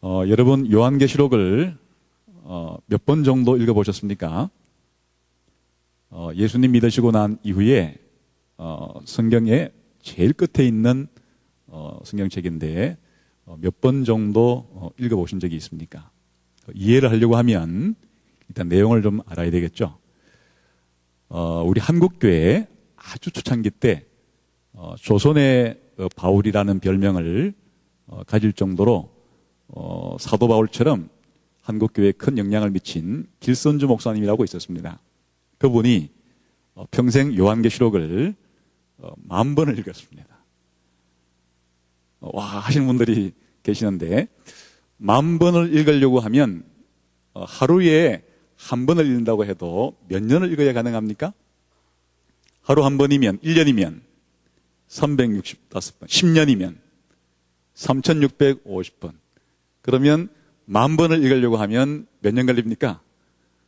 여러분 요한계시록을 몇 번 정도 읽어보셨습니까? 예수님 믿으시고 난 이후에 성경의 제일 끝에 있는 성경책인데 몇 번 정도 읽어보신 적이 있습니까? 이해를 하려고 하면 일단 내용을 좀 알아야 되겠죠. 우리 한국교회 아주 초창기 때 조선의 바울이라는 별명을 가질 정도로 사도 바울처럼 한국교회에 큰 영향을 미친 길선주 목사님이라고 있었습니다. 그분이 평생 요한계시록을 10,000번을 읽었습니다. 와 하시는 분들이 계시는데 10,000번을 읽으려고 하면 하루에 한 번을 읽는다고 해도 몇 년을 읽어야 가능합니까? 하루 한 번이면 1년이면 365번, 10년이면 3,650번. 그러면 10,000번을 읽으려고 하면 몇 년 걸립니까?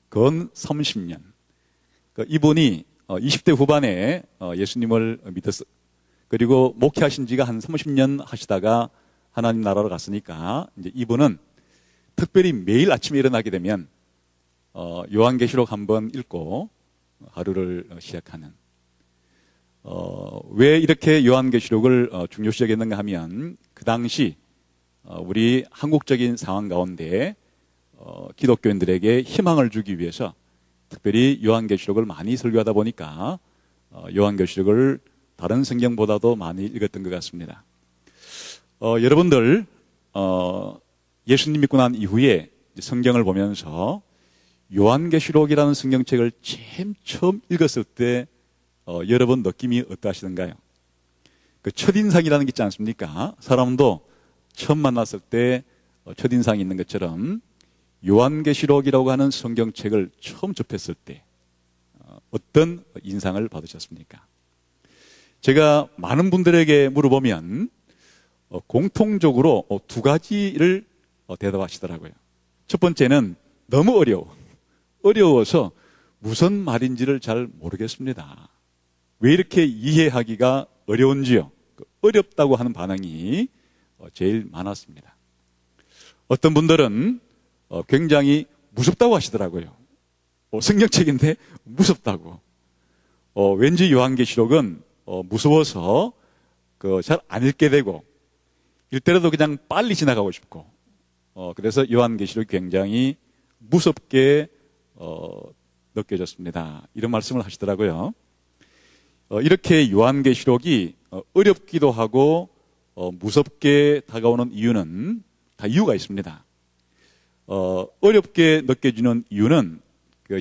그건 30년. 이분이 20대 후반에 예수님을 믿었어. 그리고 목회하신 지가 한 30년 하시다가 하나님 나라로 갔으니까 이제 이분은 특별히 매일 아침에 일어나게 되면 요한계시록 한번 읽고 하루를 시작하는. 왜 이렇게 요한계시록을 중요시 여겼는가 하면 그 당시 우리 한국적인 상황 가운데 기독교인들에게 희망을 주기 위해서 특별히 요한계시록을 많이 설교하다 보니까 요한계시록을 다른 성경보다도 많이 읽었던 것 같습니다. 여러분들 예수님 믿고 난 이후에 성경을 보면서 요한계시록이라는 성경책을 처음 읽었을 때 여러분 느낌이 어떠하시던가요? 그 첫인상이라는 게 있지 않습니까? 사람도 처음 만났을 때 첫인상이 있는 것처럼 요한계시록이라고 하는 성경책을 처음 접했을 때 어떤 인상을 받으셨습니까? 제가 많은 분들에게 물어보면 공통적으로 두 가지를 대답하시더라고요. 첫 번째는 너무 어려워서 무슨 말인지를 잘 모르겠습니다. 왜 이렇게 이해하기가 어려운지요? 어렵다고 하는 반응이 제일 많았습니다. 어떤 분들은 굉장히 무섭다고 하시더라고요. 성경책인데 무섭다고. 왠지 요한계시록은 무서워서 잘 안 읽게 되고 읽더라도 그냥 빨리 지나가고 싶고 그래서 요한계시록이 굉장히 무섭게 느껴졌습니다. 이런 말씀을 하시더라고요. 이렇게 요한계시록이 어렵기도 하고 무섭게 다가오는 이유는 다 이유가 있습니다. 어렵게 느껴지는 이유는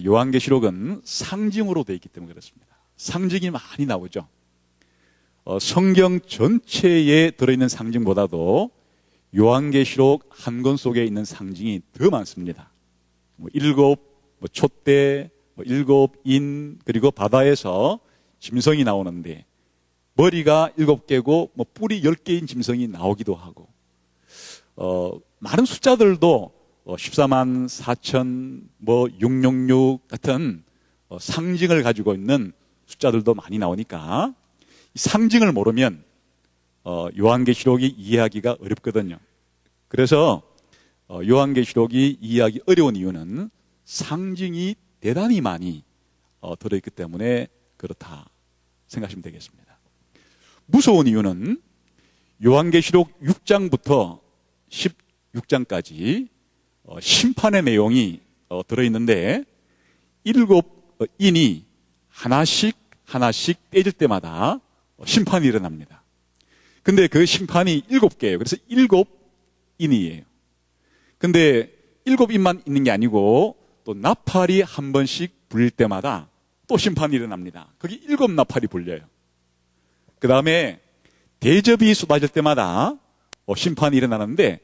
요한계시록은 상징으로 되어 있기 때문에 그렇습니다. 상징이 많이 나오죠. 성경 전체에 들어있는 상징보다도 요한계시록 한 권 속에 있는 상징이 더 많습니다. 일곱 촛대, 일곱 인, 그리고 바다에서 짐승이 나오는데 머리가 7개고 뿔이 10개인 짐승이 나오기도 하고 많은 숫자들도 14만 4천 666 같은 상징을 가지고 있는 숫자들도 많이 나오니까 이 상징을 모르면 요한계시록이 이해하기가 어렵거든요. 그래서 요한계시록이 이해하기 어려운 이유는 상징이 대단히 많이 들어있기 때문에 그렇다 생각하시면 되겠습니다. 무서운 이유는 요한계시록 6장부터 16장까지 심판의 내용이 들어있는데 7인이 하나씩 떼질 때마다 심판이 일어납니다. 근데 그 심판이 7개예요. 그래서 7인이에요. 근데 7인만 있는 게 아니고 또 나팔이 한 번씩 불릴 때마다 또 심판이 일어납니다. 거기 7나팔이 불려요. 그 다음에 대접이 쏟아질 때마다 심판이 일어나는데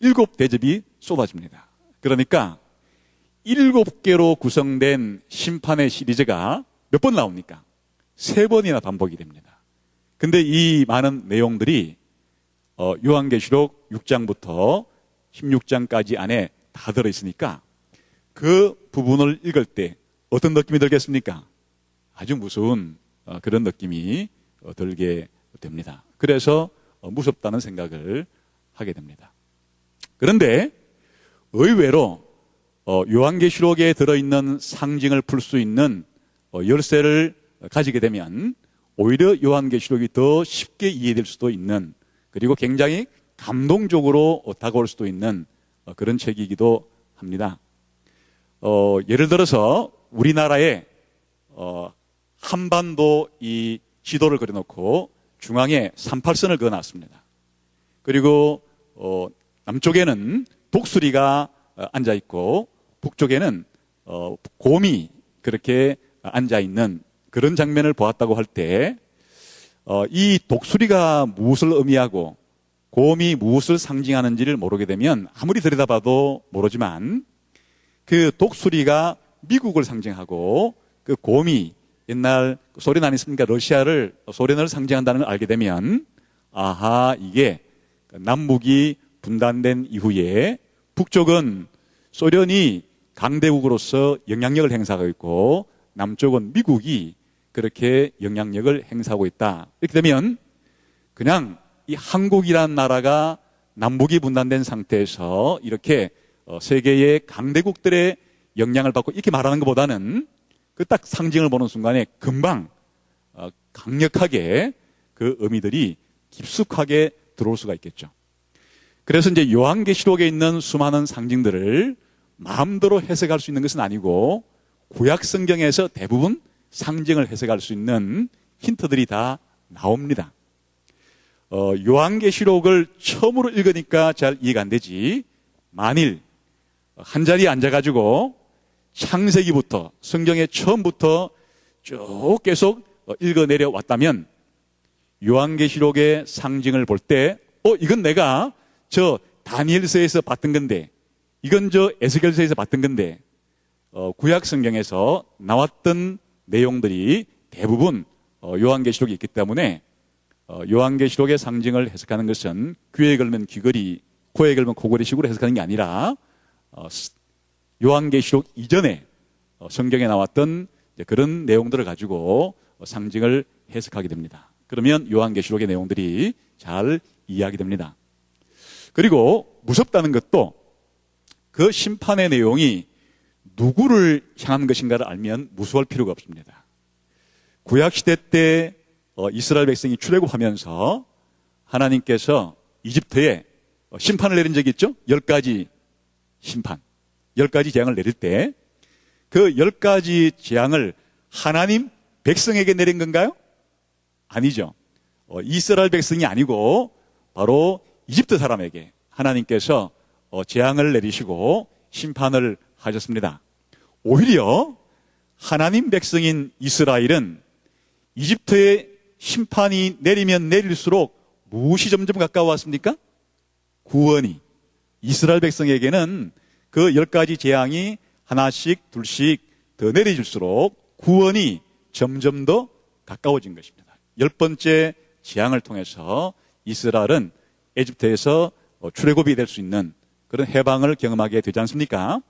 7대접이 쏟아집니다. 그러니까 7개로 구성된 심판의 시리즈가 몇 번 나옵니까? 3번이나 반복이 됩니다. 근데 이 많은 내용들이 요한계시록 6장부터 16장까지 안에 다 들어있으니까 그 부분을 읽을 때 어떤 느낌이 들겠습니까? 아주 무서운 그런 느낌이 들게 됩니다. 그래서 무섭다는 생각을 하게 됩니다. 그런데 의외로 요한계시록에 들어있는 상징을 풀 수 있는 열쇠를 가지게 되면 오히려 요한계시록이 더 쉽게 이해될 수도 있는, 그리고 굉장히 감동적으로 다가올 수도 있는 그런 책이기도 합니다. 예를 들어서 우리나라에 한반도 이 지도를 그려놓고 중앙에 38선을 그어놨습니다. 그리고 남쪽에는 독수리가 앉아있고 북쪽에는 곰이 그렇게 앉아있는 그런 장면을 보았다고 할 때, 이 독수리가 무엇을 의미하고 곰이 무엇을 상징하는지를 모르게 되면 아무리 들여다봐도 모르지만, 그 독수리가 미국을 상징하고 그 곰이 옛날 소련 아니습니까? 소련을 상징한다는 걸 알게 되면, 아하, 이게 남북이 분단된 이후에 북쪽은 소련이 강대국으로서 영향력을 행사하고 있고 남쪽은 미국이 그렇게 영향력을 행사하고 있다. 이렇게 되면 그냥 이 한국이란 나라가 남북이 분단된 상태에서 이렇게 세계의 강대국들의 영향을 받고 이렇게 말하는 것보다는 그 딱 상징을 보는 순간에 금방 강력하게 그 의미들이 깊숙하게 들어올 수가 있겠죠. 그래서 이제 요한계시록에 있는 수많은 상징들을 마음대로 해석할 수 있는 것은 아니고 구약 성경에서 대부분 상징을 해석할 수 있는 힌트들이 다 나옵니다. 요한계시록을 처음으로 읽으니까 잘 이해가 안 되지, 만일 한 자리에 앉아가지고 창세기부터 성경의 처음부터 쭉 계속 읽어내려 왔다면 요한계시록의 상징을 볼 때 이건 내가 저 다니엘서에서 봤던 건데, 이건 저 에스겔서에서 봤던 건데, 구약 성경에서 나왔던 내용들이 대부분 요한계시록에 있기 때문에 요한계시록의 상징을 해석하는 것은 귀에 걸면 귀걸이, 코에 걸면 코걸이식으로 해석하는 게 아니라 요한계시록 이전에 성경에 나왔던 그런 내용들을 가지고 상징을 해석하게 됩니다. 그러면 요한계시록의 내용들이 잘 이해하게 됩니다. 그리고 무섭다는 것도 그 심판의 내용이 누구를 향한 것인가를 알면 무서워할 필요가 없습니다. 구약시대 때 이스라엘 백성이 출애굽하면서 하나님께서 이집트에 심판을 내린 적이 있죠. 10가지 심판, 10가지 재앙을 내릴 때 그 10가지 재앙을 하나님 백성에게 내린 건가요? 아니죠. 이스라엘 백성이 아니고 바로 이집트 사람에게 하나님께서 재앙을 내리시고 심판을 하셨습니다. 오히려 하나님 백성인 이스라엘은 이집트의 심판이 내리면 내릴수록 무엇이 점점 가까워왔습니까? 구원이. 이스라엘 백성에게는 그 10가지 재앙이 하나씩 둘씩 더 내려질수록 구원이 점점 더 가까워진 것입니다. 10번째 재앙을 통해서 이스라엘은 에집트에서 출애굽이 될 수 있는 그런 해방을 경험하게 되지 않습니까?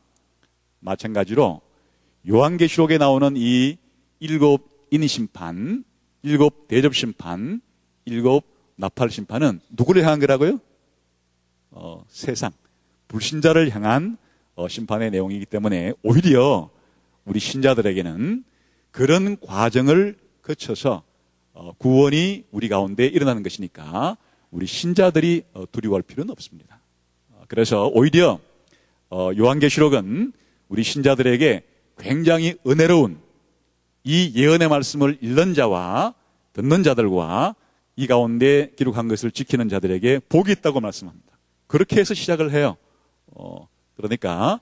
마찬가지로 요한계시록에 나오는 이 7인의 심판, 7대접 심판, 7 나팔 심판은 누구를 향한 거라고요? 세상, 불신자를 향한 심판의 내용이기 때문에 오히려 우리 신자들에게는 그런 과정을 거쳐서 구원이 우리 가운데 일어나는 것이니까 우리 신자들이 두려워할 필요는 없습니다. 그래서 오히려 요한계시록은 우리 신자들에게 굉장히 은혜로운 이 예언의 말씀을 읽는 자와 듣는 자들과 이 가운데 기록한 것을 지키는 자들에게 복이 있다고 말씀합니다. 그렇게 해서 시작을 해요. 그러니까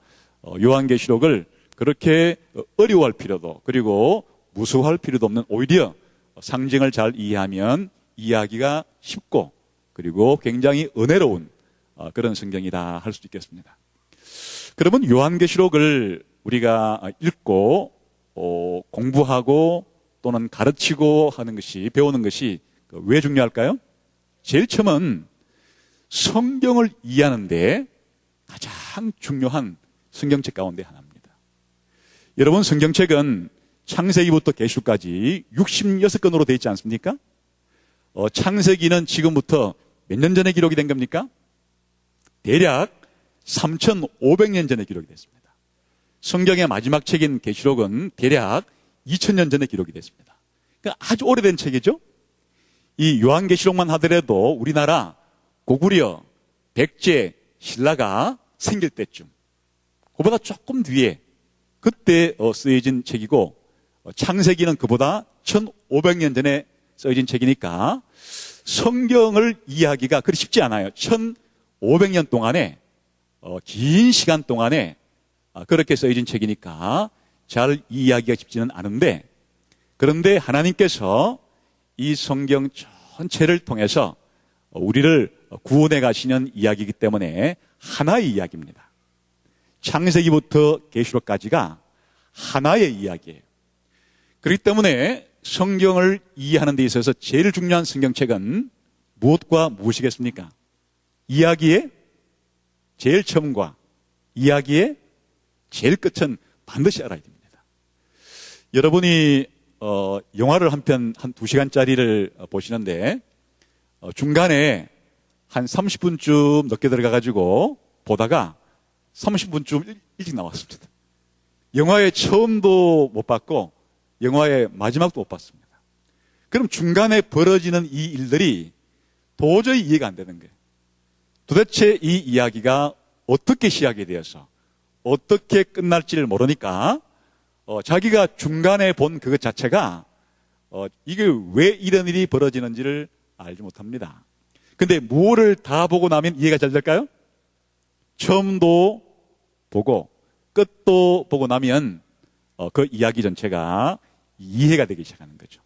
요한계시록을 그렇게 어려워할 필요도, 그리고 무서워할 필요도 없는, 오히려 상징을 잘 이해하면 이해하기가 쉽고 그리고 굉장히 은혜로운 그런 성경이다 할 수 있겠습니다. 그러면 요한계시록을 우리가 읽고 공부하고 또는 가르치고 하는 것이, 배우는 것이 왜 중요할까요? 제일 처음은 성경을 이해하는데 가장 중요한 성경책 가운데 하나입니다. 여러분, 성경책은 창세기부터 계시록까지 66권으로 되어 있지 않습니까? 창세기는 지금부터 몇 년 전에 기록이 된 겁니까? 대략 3,500년 전에 기록이 됐습니다. 성경의 마지막 책인 계시록은 대략 2,000년 전에 기록이 됐습니다. 그러니까 아주 오래된 책이죠. 이 요한계시록만 하더라도 우리나라 고구려, 백제, 신라가 생길 때쯤, 그보다 조금 뒤에 그때 쓰여진 책이고, 창세기는 그보다 1,500년 전에 쓰여진 책이니까 성경을 이해하기가 그리 쉽지 않아요. 1,500년 동안에 긴 시간 동안에 그렇게 쓰여진 책이니까 잘 이해하기가 쉽지는 않은데, 그런데 하나님께서 이 성경 전체를 통해서 우리를 구원해 가시는 이야기이기 때문에 하나의 이야기입니다. 창세기부터 계시록까지가 하나의 이야기예요. 그렇기 때문에 성경을 이해하는 데 있어서 제일 중요한 성경책은 무엇과 무엇이겠습니까? 이야기의 제일 처음과 이야기의 제일 끝은 반드시 알아야 됩니다. 여러분이 영화를 한 편 한 2시간짜리를 보시는데 중간에 한 30분쯤 늦게 들어가가지고 보다가 30분쯤 일찍 나왔습니다. 영화의 처음도 못 봤고 영화의 마지막도 못 봤습니다. 그럼 중간에 벌어지는 이 일들이 도저히 이해가 안 되는 거예요. 도대체 이 이야기가 어떻게 시작이 되어서 어떻게 끝날지를 모르니까 자기가 중간에 본 그것 자체가 이게 왜 이런 일이 벌어지는지를 알지 못합니다. 근데 무엇을 다 보고 나면 이해가 잘 될까요? 처음도 보고 끝도 보고 나면 그 이야기 전체가 이해가 되기 시작하는 거죠.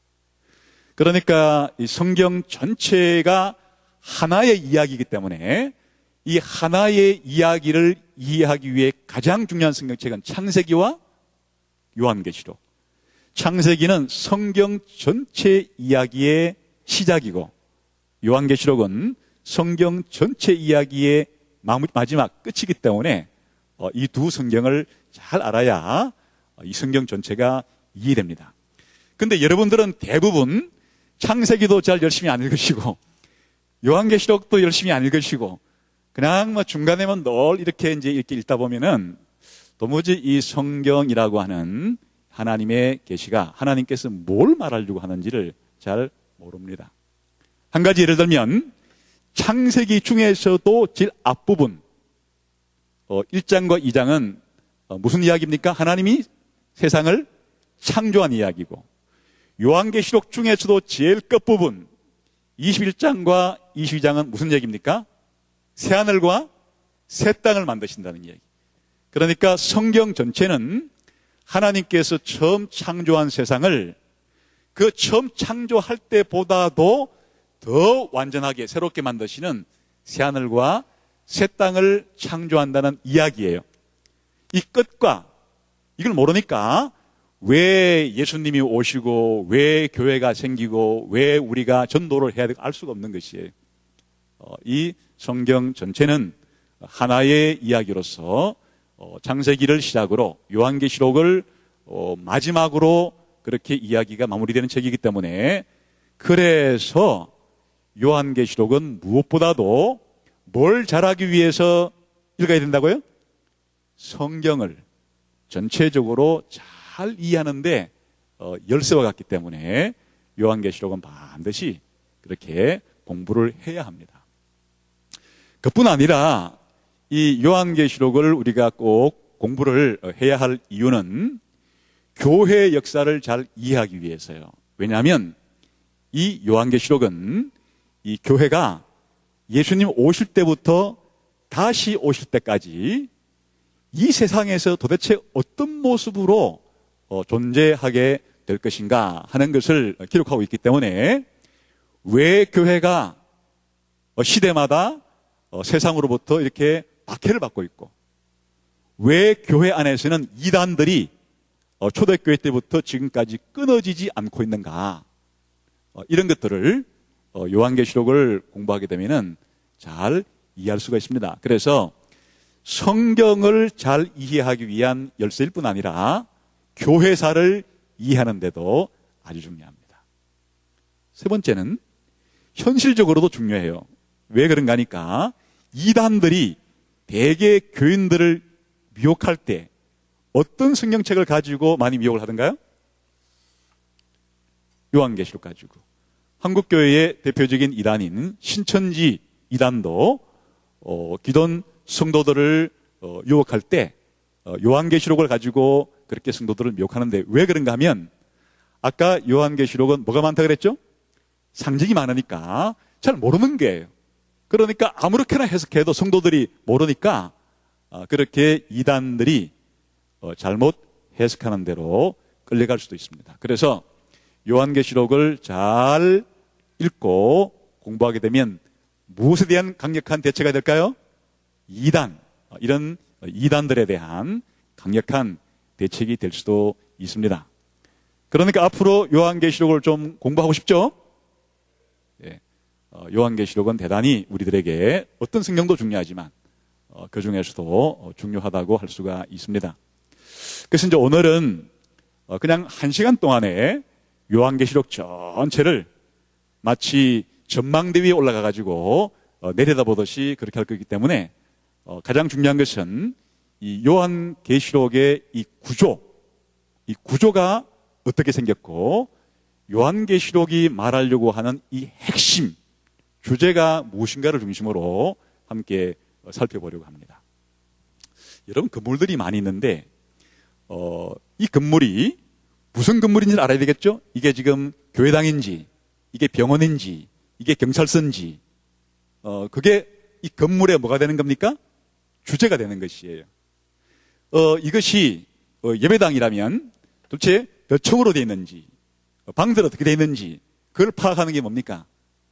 그러니까 이 성경 전체가 하나의 이야기이기 때문에 이 하나의 이야기를 이해하기 위해 가장 중요한 성경책은 창세기와 요한계시록. 창세기는 성경 전체 이야기의 시작이고 요한계시록은 성경 전체 이야기의 마지막 끝이기 때문에 이 두 성경을 잘 알아야 이 성경 전체가 이해됩니다. 근데 여러분들은 대부분 창세기도 잘 열심히 안 읽으시고 요한계시록도 열심히 안 읽으시고 그냥 뭐 중간에만 늘 이렇게 읽다 보면은 도무지 이 성경이라고 하는 하나님의 계시가 하나님께서 뭘 말하려고 하는지를 잘 모릅니다. 한 가지 예를 들면 창세기 중에서도 제일 앞부분 1장과 2장은 무슨 이야기입니까? 하나님이 세상을 창조한 이야기고 요한계시록 중에서도 제일 끝부분 21장과 22장은 무슨 얘기입니까? 새하늘과 새 땅을 만드신다는 이야기. 그러니까 성경 전체는 하나님께서 처음 창조한 세상을 그 처음 창조할 때보다도 더 완전하게 새롭게 만드시는 새하늘과 새 땅을 창조한다는 이야기예요. 이 끝과 이걸 모르니까 왜 예수님이 오시고 왜 교회가 생기고 왜 우리가 전도를 해야 되고 알 수가 없는 것이에요. 이 성경 전체는 하나의 이야기로서 창세기를 시작으로 요한계시록을 마지막으로 그렇게 이야기가 마무리되는 책이기 때문에 그래서 요한계시록은 무엇보다도 뭘 잘하기 위해서 읽어야 된다고요? 성경을 전체적으로 잘 이해하는데 열쇠와 같기 때문에 요한계시록은 반드시 그렇게 공부를 해야 합니다. 그뿐 아니라 이 요한계시록을 우리가 꼭 공부를 해야 할 이유는 교회 역사를 잘 이해하기 위해서요. 왜냐하면 이 요한계시록은 이 교회가 예수님 오실 때부터 다시 오실 때까지 이 세상에서 도대체 어떤 모습으로 존재하게 될 것인가 하는 것을 기록하고 있기 때문에 왜 교회가 시대마다 세상으로부터 이렇게 박해를 받고 있고 왜 교회 안에서는 이단들이 초대교회 때부터 지금까지 끊어지지 않고 있는가 이런 것들을 요한계시록을 공부하게 되면은 잘 이해할 수가 있습니다. 그래서 성경을 잘 이해하기 위한 열쇠일 뿐 아니라 교회사를 이해하는 데도 아주 중요합니다. 세 번째는 현실적으로도 중요해요. 왜 그런가 하니까 이단들이 대개 교인들을 미혹할 때 어떤 성경책을 가지고 많이 미혹을 하던가요? 요한계시록 가지고. 한국교회의 대표적인 이단인 신천지 이단도 기존 성도들을 유혹할 때 요한계시록을 가지고 그렇게 성도들을 미혹하는데 왜 그런가 하면 아까 요한계시록은 뭐가 많다 그랬죠? 상징이 많으니까 잘 모르는 거예요. 그러니까 아무렇게나 해석해도 성도들이 모르니까 그렇게 이단들이 잘못 해석하는 대로 끌려갈 수도 있습니다. 그래서 요한계시록을 잘 읽고 공부하게 되면 무엇에 대한 강력한 대처가 될까요? 이단, 이런 이단들에 대한 강력한 대책이 될 수도 있습니다. 그러니까 앞으로 요한계시록을 좀 공부하고 싶죠? 예, 요한계시록은 대단히 우리들에게 어떤 성경도 중요하지만 그 중에서도 중요하다고 할 수가 있습니다. 그래서 이제 오늘은 그냥 1시간 동안에 요한계시록 전체를 마치 전망대 위에 올라가 가지고 내려다보듯이 그렇게 할 거기 때문에 가장 중요한 것은 이 요한계시록의 이 구조가 어떻게 생겼고 요한계시록이 말하려고 하는 이 핵심 주제가 무엇인가를 중심으로 함께 살펴보려고 합니다. 여러분 건물들이 많이 있는데 이 건물이 무슨 건물인지를 알아야 되겠죠? 이게 지금 교회당인지 이게 병원인지 이게 경찰서인지 그게 이 건물에 뭐가 되는 겁니까? 주제가 되는 것이에요. 이것이 예배당이라면 도대체 몇 층으로 되어 있는지 방들 어떻게 되어 있는지 그걸 파악하는 게 뭡니까?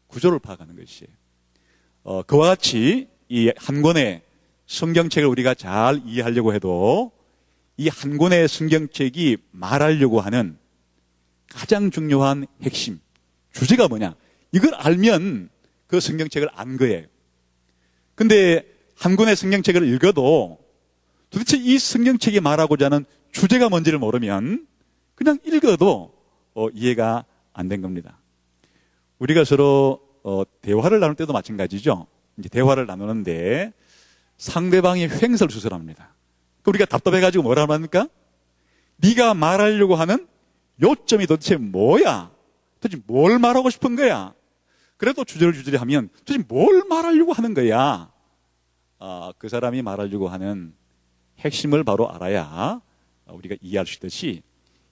구조를 파악하는 것이에요. 그와 같이 이 한 권의 성경책을 우리가 잘 이해하려고 해도 이 한 권의 성경책이 말하려고 하는 가장 중요한 핵심 주제가 뭐냐? 이걸 알면 그 성경책을 안 거예요. 근데 한 권의 성경책을 읽어도 도대체 이 성경책이 말하고자 하는 주제가 뭔지를 모르면 그냥 읽어도 이해가 안 된 겁니다. 우리가 서로 대화를 나눌 때도 마찬가지죠. 이제 대화를 나누는데 상대방이 횡설수설합니다. 우리가 답답해가지고 뭐라 합니까? 네가 말하려고 하는 요점이 도대체 뭐야? 도대체 뭘 말하고 싶은 거야? 그래도 주저리 하면 도대체 뭘 말하려고 하는 거야? 그 사람이 말하려고 하는 핵심을 바로 알아야 우리가 이해할 수 있듯이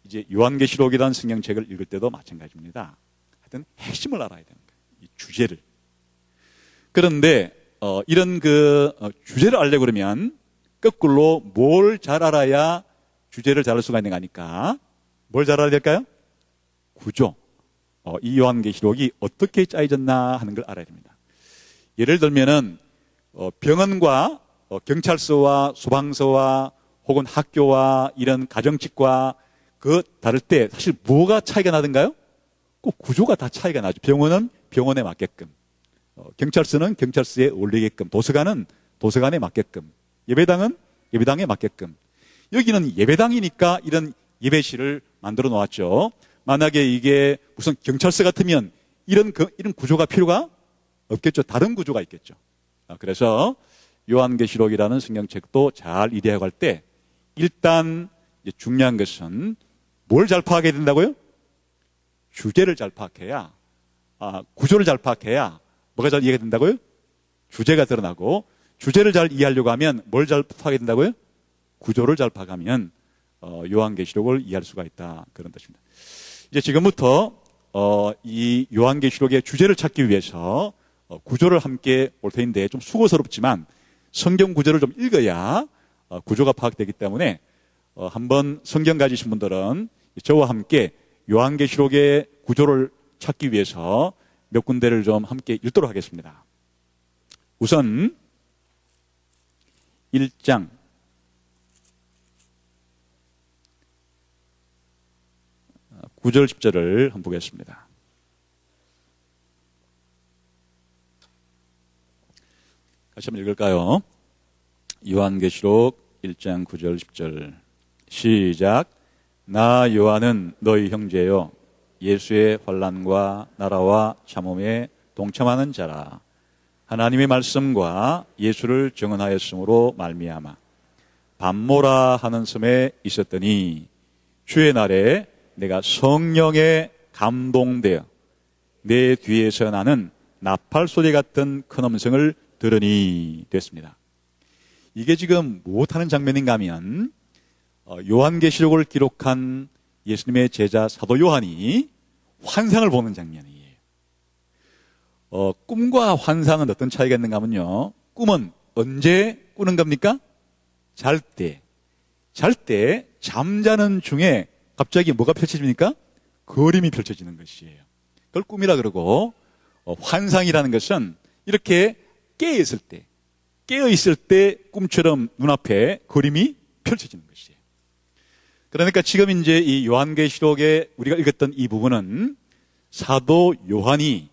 이제 요한계시록이라는 성경책을 읽을 때도 마찬가지입니다. 하여튼 핵심을 알아야 되는 거예요. 이 주제를. 그런데 이런 주제를 알려고 그러면 거꾸로 뭘 잘 알아야 주제를 잘 알 수가 있는 거니까 뭘 잘 알아야 될까요? 구조. 이 요한계시록이 어떻게 짜여졌나 하는 걸 알아야 됩니다. 예를 들면은 병원과 경찰서와 소방서와 혹은 학교와 이런 가정집과 다를 때 사실 뭐가 차이가 나던가요? 꼭 구조가 다 차이가 나죠. 병원은 병원에 맞게끔, 경찰서는 경찰서에 어울리게끔, 도서관은 도서관에 맞게끔, 예배당은 예배당에 맞게끔. 여기는 예배당이니까 이런 예배실을 만들어 놓았죠. 만약에 이게 무슨 경찰서 같으면 이런 구조가 필요가 없겠죠. 다른 구조가 있겠죠. 그래서 요한계시록이라는 성경책도 잘 이해하고 할 때 일단 중요한 것은 뭘 잘 파악해야 된다고요? 주제를 잘 파악해야, 구조를 잘 파악해야 뭐가 잘 이해가 된다고요? 주제가 드러나고, 주제를 잘 이해하려고 하면 뭘 잘 파악해야 된다고요? 구조를 잘 파악하면 요한계시록을 이해할 수가 있다, 그런 뜻입니다. 이제 지금부터 이 요한계시록의 주제를 찾기 위해서 구조를 함께 볼 텐데 좀 수고스럽지만 성경 구조를 좀 읽어야 구조가 파악되기 때문에 한번 성경 가지신 분들은 저와 함께 요한계시록의 구조를 찾기 위해서 몇 군데를 좀 함께 읽도록 하겠습니다. 우선 1장 9절 10절을 한번 보겠습니다. 같이 한번 읽을까요? 요한계시록 1장 9절 10절 시작. 나 요한은 너희 형제요 예수의 환난과 나라와 참음에 동참하는 자라. 하나님의 말씀과 예수를 증언하였으므로 말미암아 밤모라 하는 섬에 있었더니 주의 날에 내가 성령에 감동되어 내 뒤에서 나는 나팔 소리 같은 큰 음성을 들으니 됐습니다. 이게 지금 무엇하는 장면인가 하면 요한계시록을 기록한 예수님의 제자 사도 요한이 환상을 보는 장면이에요. 꿈과 환상은 어떤 차이가 있는가 하면요, 꿈은 언제 꾸는 겁니까? 잘 때. 잠자는 중에 갑자기 뭐가 펼쳐집니까? 그림이 펼쳐지는 것이에요. 그걸 꿈이라 그러고, 환상이라는 것은 이렇게 깨어있을 때 꿈처럼 눈앞에 그림이 펼쳐지는 것이에요. 그러니까 지금 이제 이 요한계시록에 우리가 읽었던 이 부분은 사도 요한이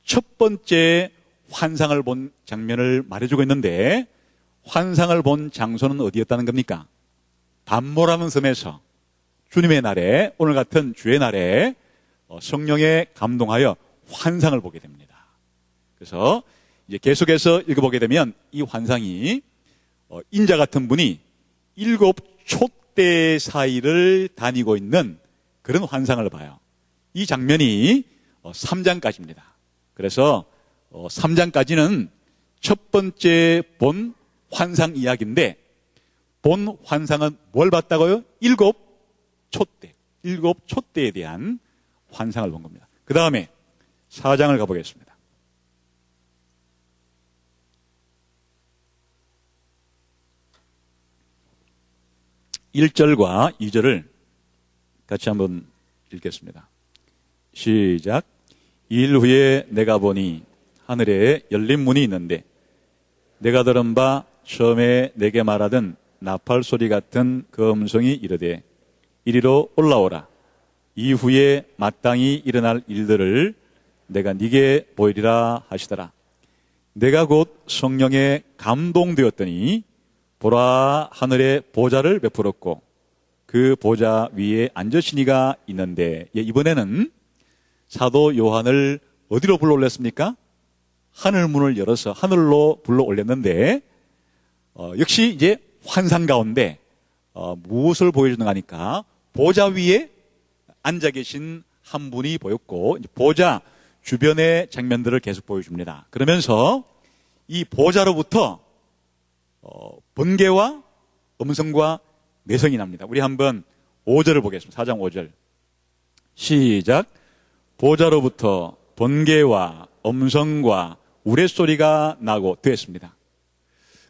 첫 번째 환상을 본 장면을 말해주고 있는데, 환상을 본 장소는 어디였다는 겁니까? 밤모라는 섬에서 주님의 날에, 오늘 같은 주의 날에 성령에 감동하여 환상을 보게 됩니다. 그래서 이제 계속해서 읽어보게 되면 이 환상이 인자 같은 분이 7 촛대 사이를 다니고 있는 그런 환상을 봐요. 이 장면이 3장까지입니다. 그래서 3장까지는 첫 번째 본 환상 이야기인데, 본 환상은 뭘 봤다고요? 7 촛대에 대한 환상을 본 겁니다. 그 다음에 4장을 가보겠습니다. 1절과 2절을 같이 한번 읽겠습니다. 시작. 2일 후에 내가 보니 하늘에 열린 문이 있는데 내가 들은 바 처음에 내게 말하던 나팔 소리 같은 그 음성이 이르되 이리로 올라오라. 이후에 마땅히 일어날 일들을 내가 네게 보이리라 하시더라. 내가 곧 성령에 감동되었더니 보라, 하늘에 보좌를 베풀었고 그 보좌 위에 앉으신 이가 있는데, 이번에는 사도 요한을 어디로 불러 올렸습니까? 하늘문을 열어서 하늘로 불러 올렸는데, 역시 이제 환상 가운데 무엇을 보여주는가 하니까 보좌 위에 앉아 계신 한 분이 보였고, 보좌 주변의 장면들을 계속 보여줍니다. 그러면서 이 보좌로부터 번개와 음성과 내성이 납니다. 우리 한번 5절을 보겠습니다. 4장 5절. 시작. 보좌로부터 번개와 음성과 우레소리가 나고 되었습니다.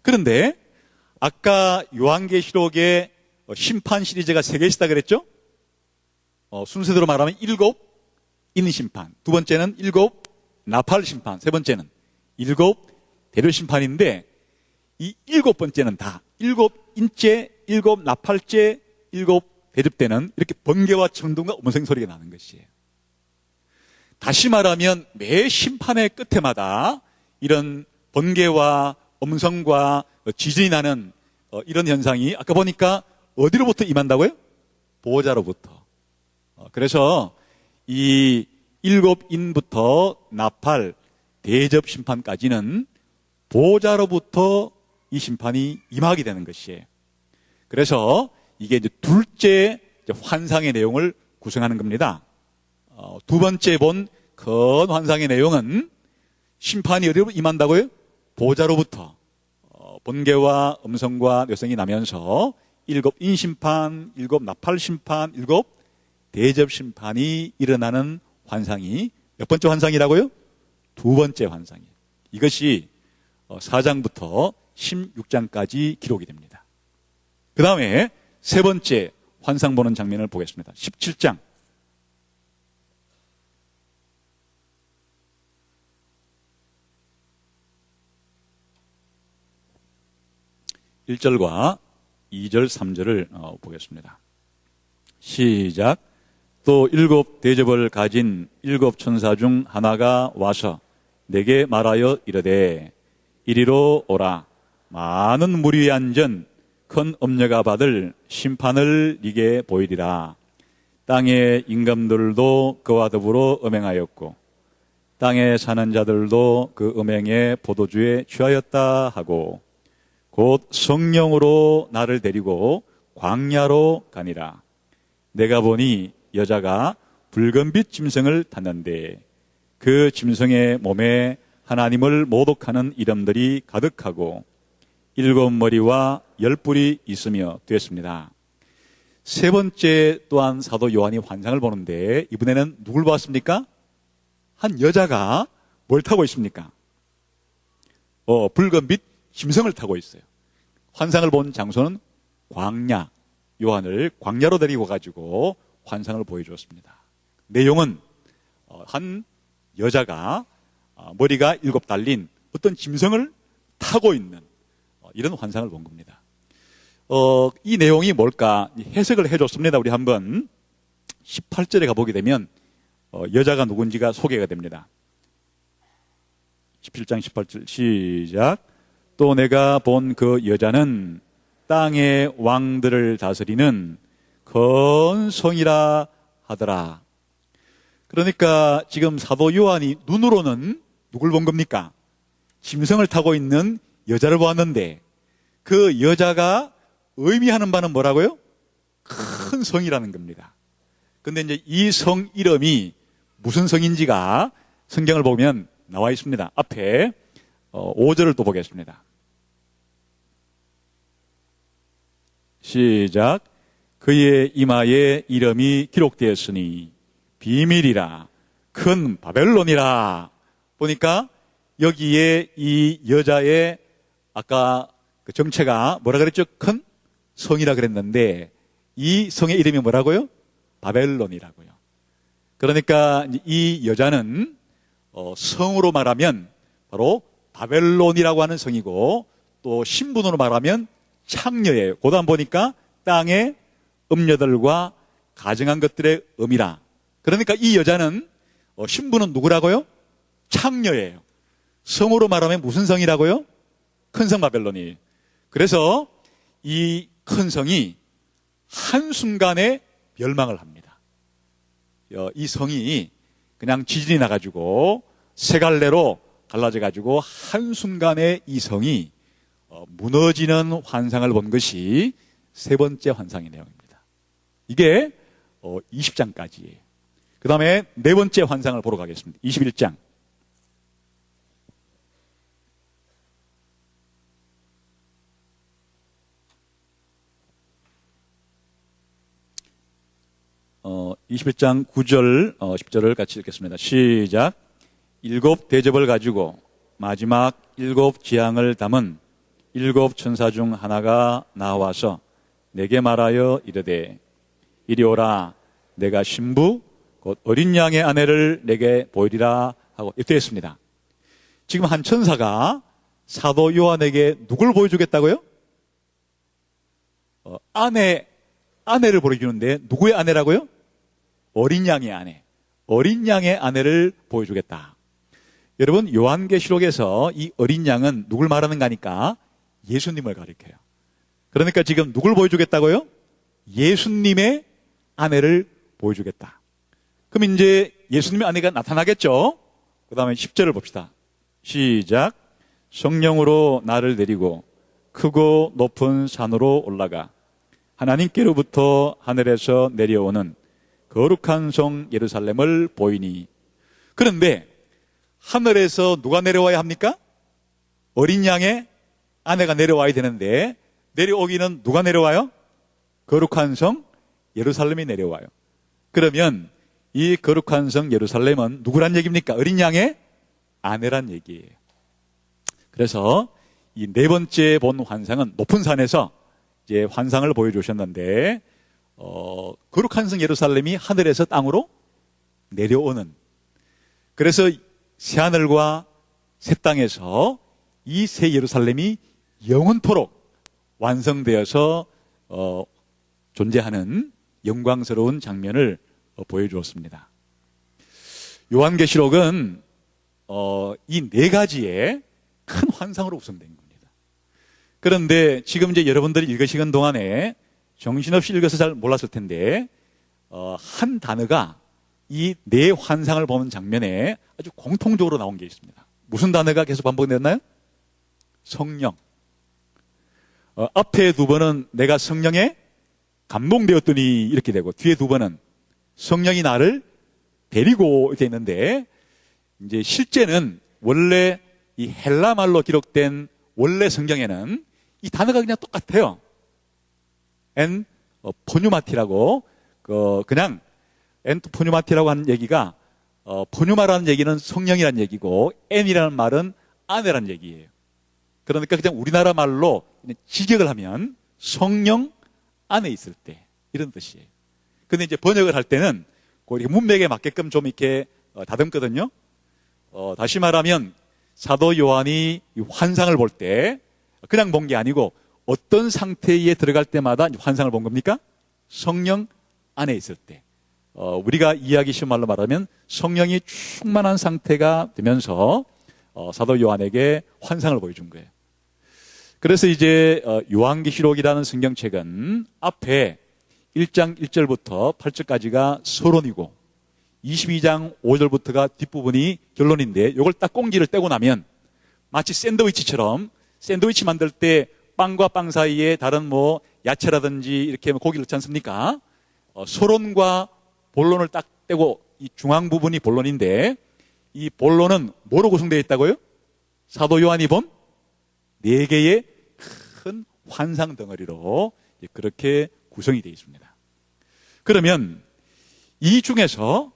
그런데 아까 요한계시록에 심판 시리즈가 3개 있다 그랬죠? 순서대로 말하면 7 인심판, 두 번째는 7 나팔 심판, 세 번째는 7 대려 심판인데, 이 7번째는 다 7인째, 7 나팔째, 7 대접 때는 이렇게 번개와 천둥과 음성 소리가 나는 것이에요. 다시 말하면 매 심판의 끝에마다 이런 번개와 음성과 지진이 나는 이런 현상이 아까 보니까 어디로부터 임한다고요? 보좌로부터. 그래서 이 7인부터 나팔 대접 심판까지는 보좌로부터 이 심판이 임하게 되는 것이에요. 그래서 이게 이제 둘째 환상의 내용을 구성하는 겁니다. 두 번째 본 큰 환상의 내용은 심판이 어디로 임한다고요? 보좌로부터 번개와 음성과 내성이 나면서 7 인심판, 7 나팔 심판, 7 대접 심판이 일어나는 환상이 몇 번째 환상이라고요? 두 번째 환상이에요. 이것이 4장부터 16장까지 기록이 됩니다. 그 다음에 세 번째 환상 보는 장면을 보겠습니다. 17장. 1절과 2절, 3절을 보겠습니다. 시작. 또 7 대접을 가진 7 천사 중 하나가 와서 내게 말하여 이르되 이리로 오라. 많은 무리에 앉은 큰 엄녀가 받을 심판을 네게 보이리라. 땅의 임금들도 그와 더불어 음행하였고 땅에 사는 자들도 그 음행의 포도주에 취하였다 하고 곧 성령으로 나를 데리고 광야로 가니라. 내가 보니 여자가 붉은빛 짐승을 탔는데 그 짐승의 몸에 하나님을 모독하는 이름들이 가득하고 7머리와 10뿔이 있으며 되었습니다. 세 번째 또한 사도 요한이 환상을 보는데 이번에는 누굴 보았습니까? 한 여자가 뭘 타고 있습니까? 붉은빛 짐승을 타고 있어요. 환상을 본 장소는 광야, 요한을 광야로 데리고 가지고 환상을 보여주었습니다. 내용은 한 여자가 머리가 7 달린 어떤 짐승을 타고 있는 이런 환상을 본 겁니다. 이 내용이 뭘까 해석을 해줬습니다. 우리 한번 18절에 가보게 되면 여자가 누군지가 소개가 됩니다. 17장 18절 시작. 또 내가 본 그 여자는 땅의 왕들을 다스리는 큰 성이라 하더라. 그러니까 지금 사도 요한이 눈으로는 누굴 본 겁니까? 짐승을 타고 있는 여자를 보았는데 그 여자가 의미하는 바는 뭐라고요? 큰 성이라는 겁니다. 근데 이제 이 성 이름이 무슨 성인지가 성경을 보면 나와 있습니다. 앞에 5절을 또 보겠습니다. 시작. 그의 이마에 이름이 기록되었으니 비밀이라 큰 바벨론이라. 보니까 여기에 이 여자의 아까 그 정체가 뭐라 그랬죠? 큰 성이라 그랬는데 이 성의 이름이 뭐라고요? 바벨론이라고요. 그러니까 이 여자는 성으로 말하면 바로 바벨론이라고 하는 성이고 또 신분으로 말하면 창녀예요. 고단 보니까 땅의 음녀들과 가증한 것들의 음이라. 그러니까 이 여자는 신분은 누구라고요? 창녀예요. 성으로 말하면 무슨 성이라고요? 큰 성 바벨론이. 그래서 이 큰 성이 한순간에 멸망을 합니다. 이 성이 그냥 지진이 나가지고 세 갈래로 갈라져가지고 한순간에 이 성이 무너지는 환상을 본 것이 세 번째 환상의 내용입니다. 이게 20장까지예요. 그 다음에 네 번째 환상을 보러 가겠습니다. 21장. 어, 21장 9절, 10절을 같이 읽겠습니다. 시작. 7 대접을 가지고 마지막 7 지향을 담은 7 천사 중 하나가 나와서 내게 말하여 이르되 이리 오라. 내가 신부 곧 어린 양의 아내를 내게 보이리라 하고 이렇게 했습니다. 지금 한 천사가 사도 요한에게 누굴 보여주겠다고요? 아내를 보여주는데 누구의 아내라고요? 어린 양의 아내. 어린 양의 아내를 보여주겠다. 여러분 요한계시록에서 이 어린 양은 누굴 말하는가 하니까 예수님을 가리켜요. 그러니까 지금 누굴 보여주겠다고요? 예수님의 아내를 보여주겠다. 그럼 이제 예수님의 아내가 나타나겠죠? 그 다음에 10절을 봅시다. 시작. 성령으로 나를 데리고 크고 높은 산으로 올라가 하나님께로부터 하늘에서 내려오는 거룩한 성 예루살렘을 보이니. 그런데 하늘에서 누가 내려와야 합니까? 어린 양의 아내가 내려와야 되는데 내려오기는 누가 내려와요? 거룩한 성 예루살렘이 내려와요. 그러면 이 거룩한 성 예루살렘은 누구란 얘기입니까? 어린 양의 아내란 얘기예요. 그래서 이 네 번째 본 환상은 높은 산에서 이제 환상을 보여주셨는데 거룩한 성 예루살렘이 하늘에서 땅으로 내려오는. 그래서 새하늘과 새 땅에서 이 새 예루살렘이 영원토록 완성되어서 존재하는 영광스러운 장면을 보여주었습니다. 요한계시록은 이 네 가지의 큰 환상으로 구성된 겁니다. 그런데 지금 이제 여러분들이 읽으시는 동안에 정신없이 읽어서 잘 몰랐을 텐데 한 단어가 이 네 환상을 보는 장면에 아주 공통적으로 나온 게 있습니다. 무슨 단어가 계속 반복되었나요? 성령. 앞에 두 번은 내가 성령에 감동되었더니 이렇게 되고, 뒤에 두 번은 성령이 나를 데리고 이렇게 있는데, 이제 실제는 원래 이 헬라 말로 기록된 원래 성경에는 이 단어가 그냥 똑같아요. 포뉴마티라고, 그냥 포뉴마티라고 하는 얘기가, 포뉴마라는 얘기는 성령이라는 얘기고, 엔이라는 말은 아내라는 얘기예요. 그러니까 그냥 우리나라 말로 직역을 하면 성령 안에 있을 때, 이런 뜻이에요. 근데 이제 번역을 할 때는 이렇게 문맥에 맞게끔 좀 이렇게 다듬거든요. 다시 말하면 사도 요한이 환상을 볼 때 그냥 본 게 아니고 어떤 상태에 들어갈 때마다 환상을 본 겁니까? 성령 안에 있을 때. 우리가 이해하기 쉬운 말로 말하면 성령이 충만한 상태가 되면서 사도 요한에게 환상을 보여준 거예요. 그래서 이제 요한계시록이라는 성경책은 앞에 1장 1절부터 8절까지가 서론이고 22장 5절부터가 뒷부분이 결론인데, 이걸 딱 공지를 떼고 나면 마치 샌드위치처럼, 샌드위치 만들 때 빵과 빵 사이에 다른 야채라든지 이렇게 고기를 넣지 않습니까? 서론과 본론을 딱 떼고 이 중앙 부분이 본론인데, 이 본론은 뭐로 구성되어 있다고요? 사도 요한이 본 4개의 큰 환상 덩어리로 그렇게 구성이 되어 있습니다. 그러면 이 중에서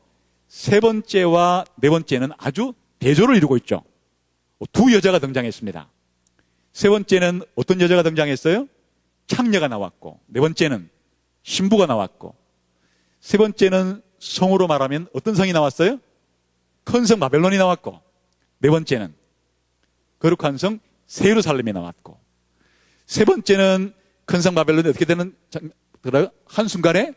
세 번째와 네 번째는 아주 대조를 이루고 있죠. 두 여자가 등장했습니다. 세 번째는 어떤 여자가 등장했어요? 창녀가 나왔고, 네 번째는 신부가 나왔고, 세 번째는 성으로 말하면 어떤 성이 나왔어요? 큰 성 바벨론이 나왔고, 네 번째는 거룩한 성 새 예루살렘이 나왔고, 세 번째는 큰 성 바벨론이 어떻게 되는, 한순간에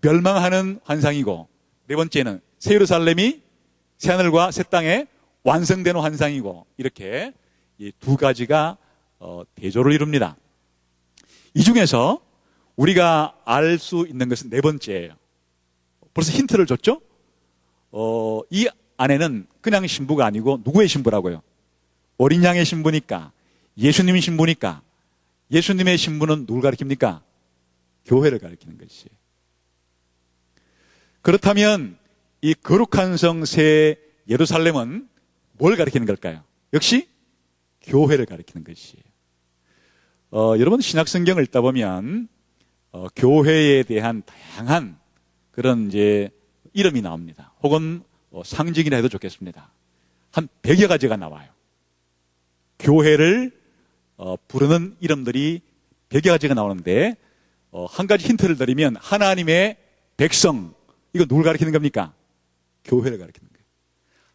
멸망하는 환상이고, 네 번째는 새 예루살렘이 새 하늘과 새 땅에 완성되는 환상이고, 이렇게 이 두 가지가 대조를 이룹니다. 이 중에서 우리가 알 수 있는 것은 네 번째예요. 벌써 힌트를 줬죠? 이 아내는 그냥 신부가 아니고 누구의 신부라고요? 어린 양의 신부니까, 예수님의 신부니까, 예수님의 신부는 누굴 가리킵니까? 교회를 가리키는 것이에요. 그렇다면 이 거룩한 성 새 예루살렘은 뭘 가리키는 걸까요? 역시 교회를 가리키는 것이에요. 여러분 신약성경을 읽다 보면 교회에 대한 다양한 그런 이제 이름이 나옵니다. 혹은 상징이라 해도 좋겠습니다. 한 100여 가지가 나와요. 교회를 부르는 이름들이 100여 가지가 나오는데, 한 가지 힌트를 드리면 하나님의 백성, 이거 누굴 가리키는 겁니까? 교회를 가리키는 거예요.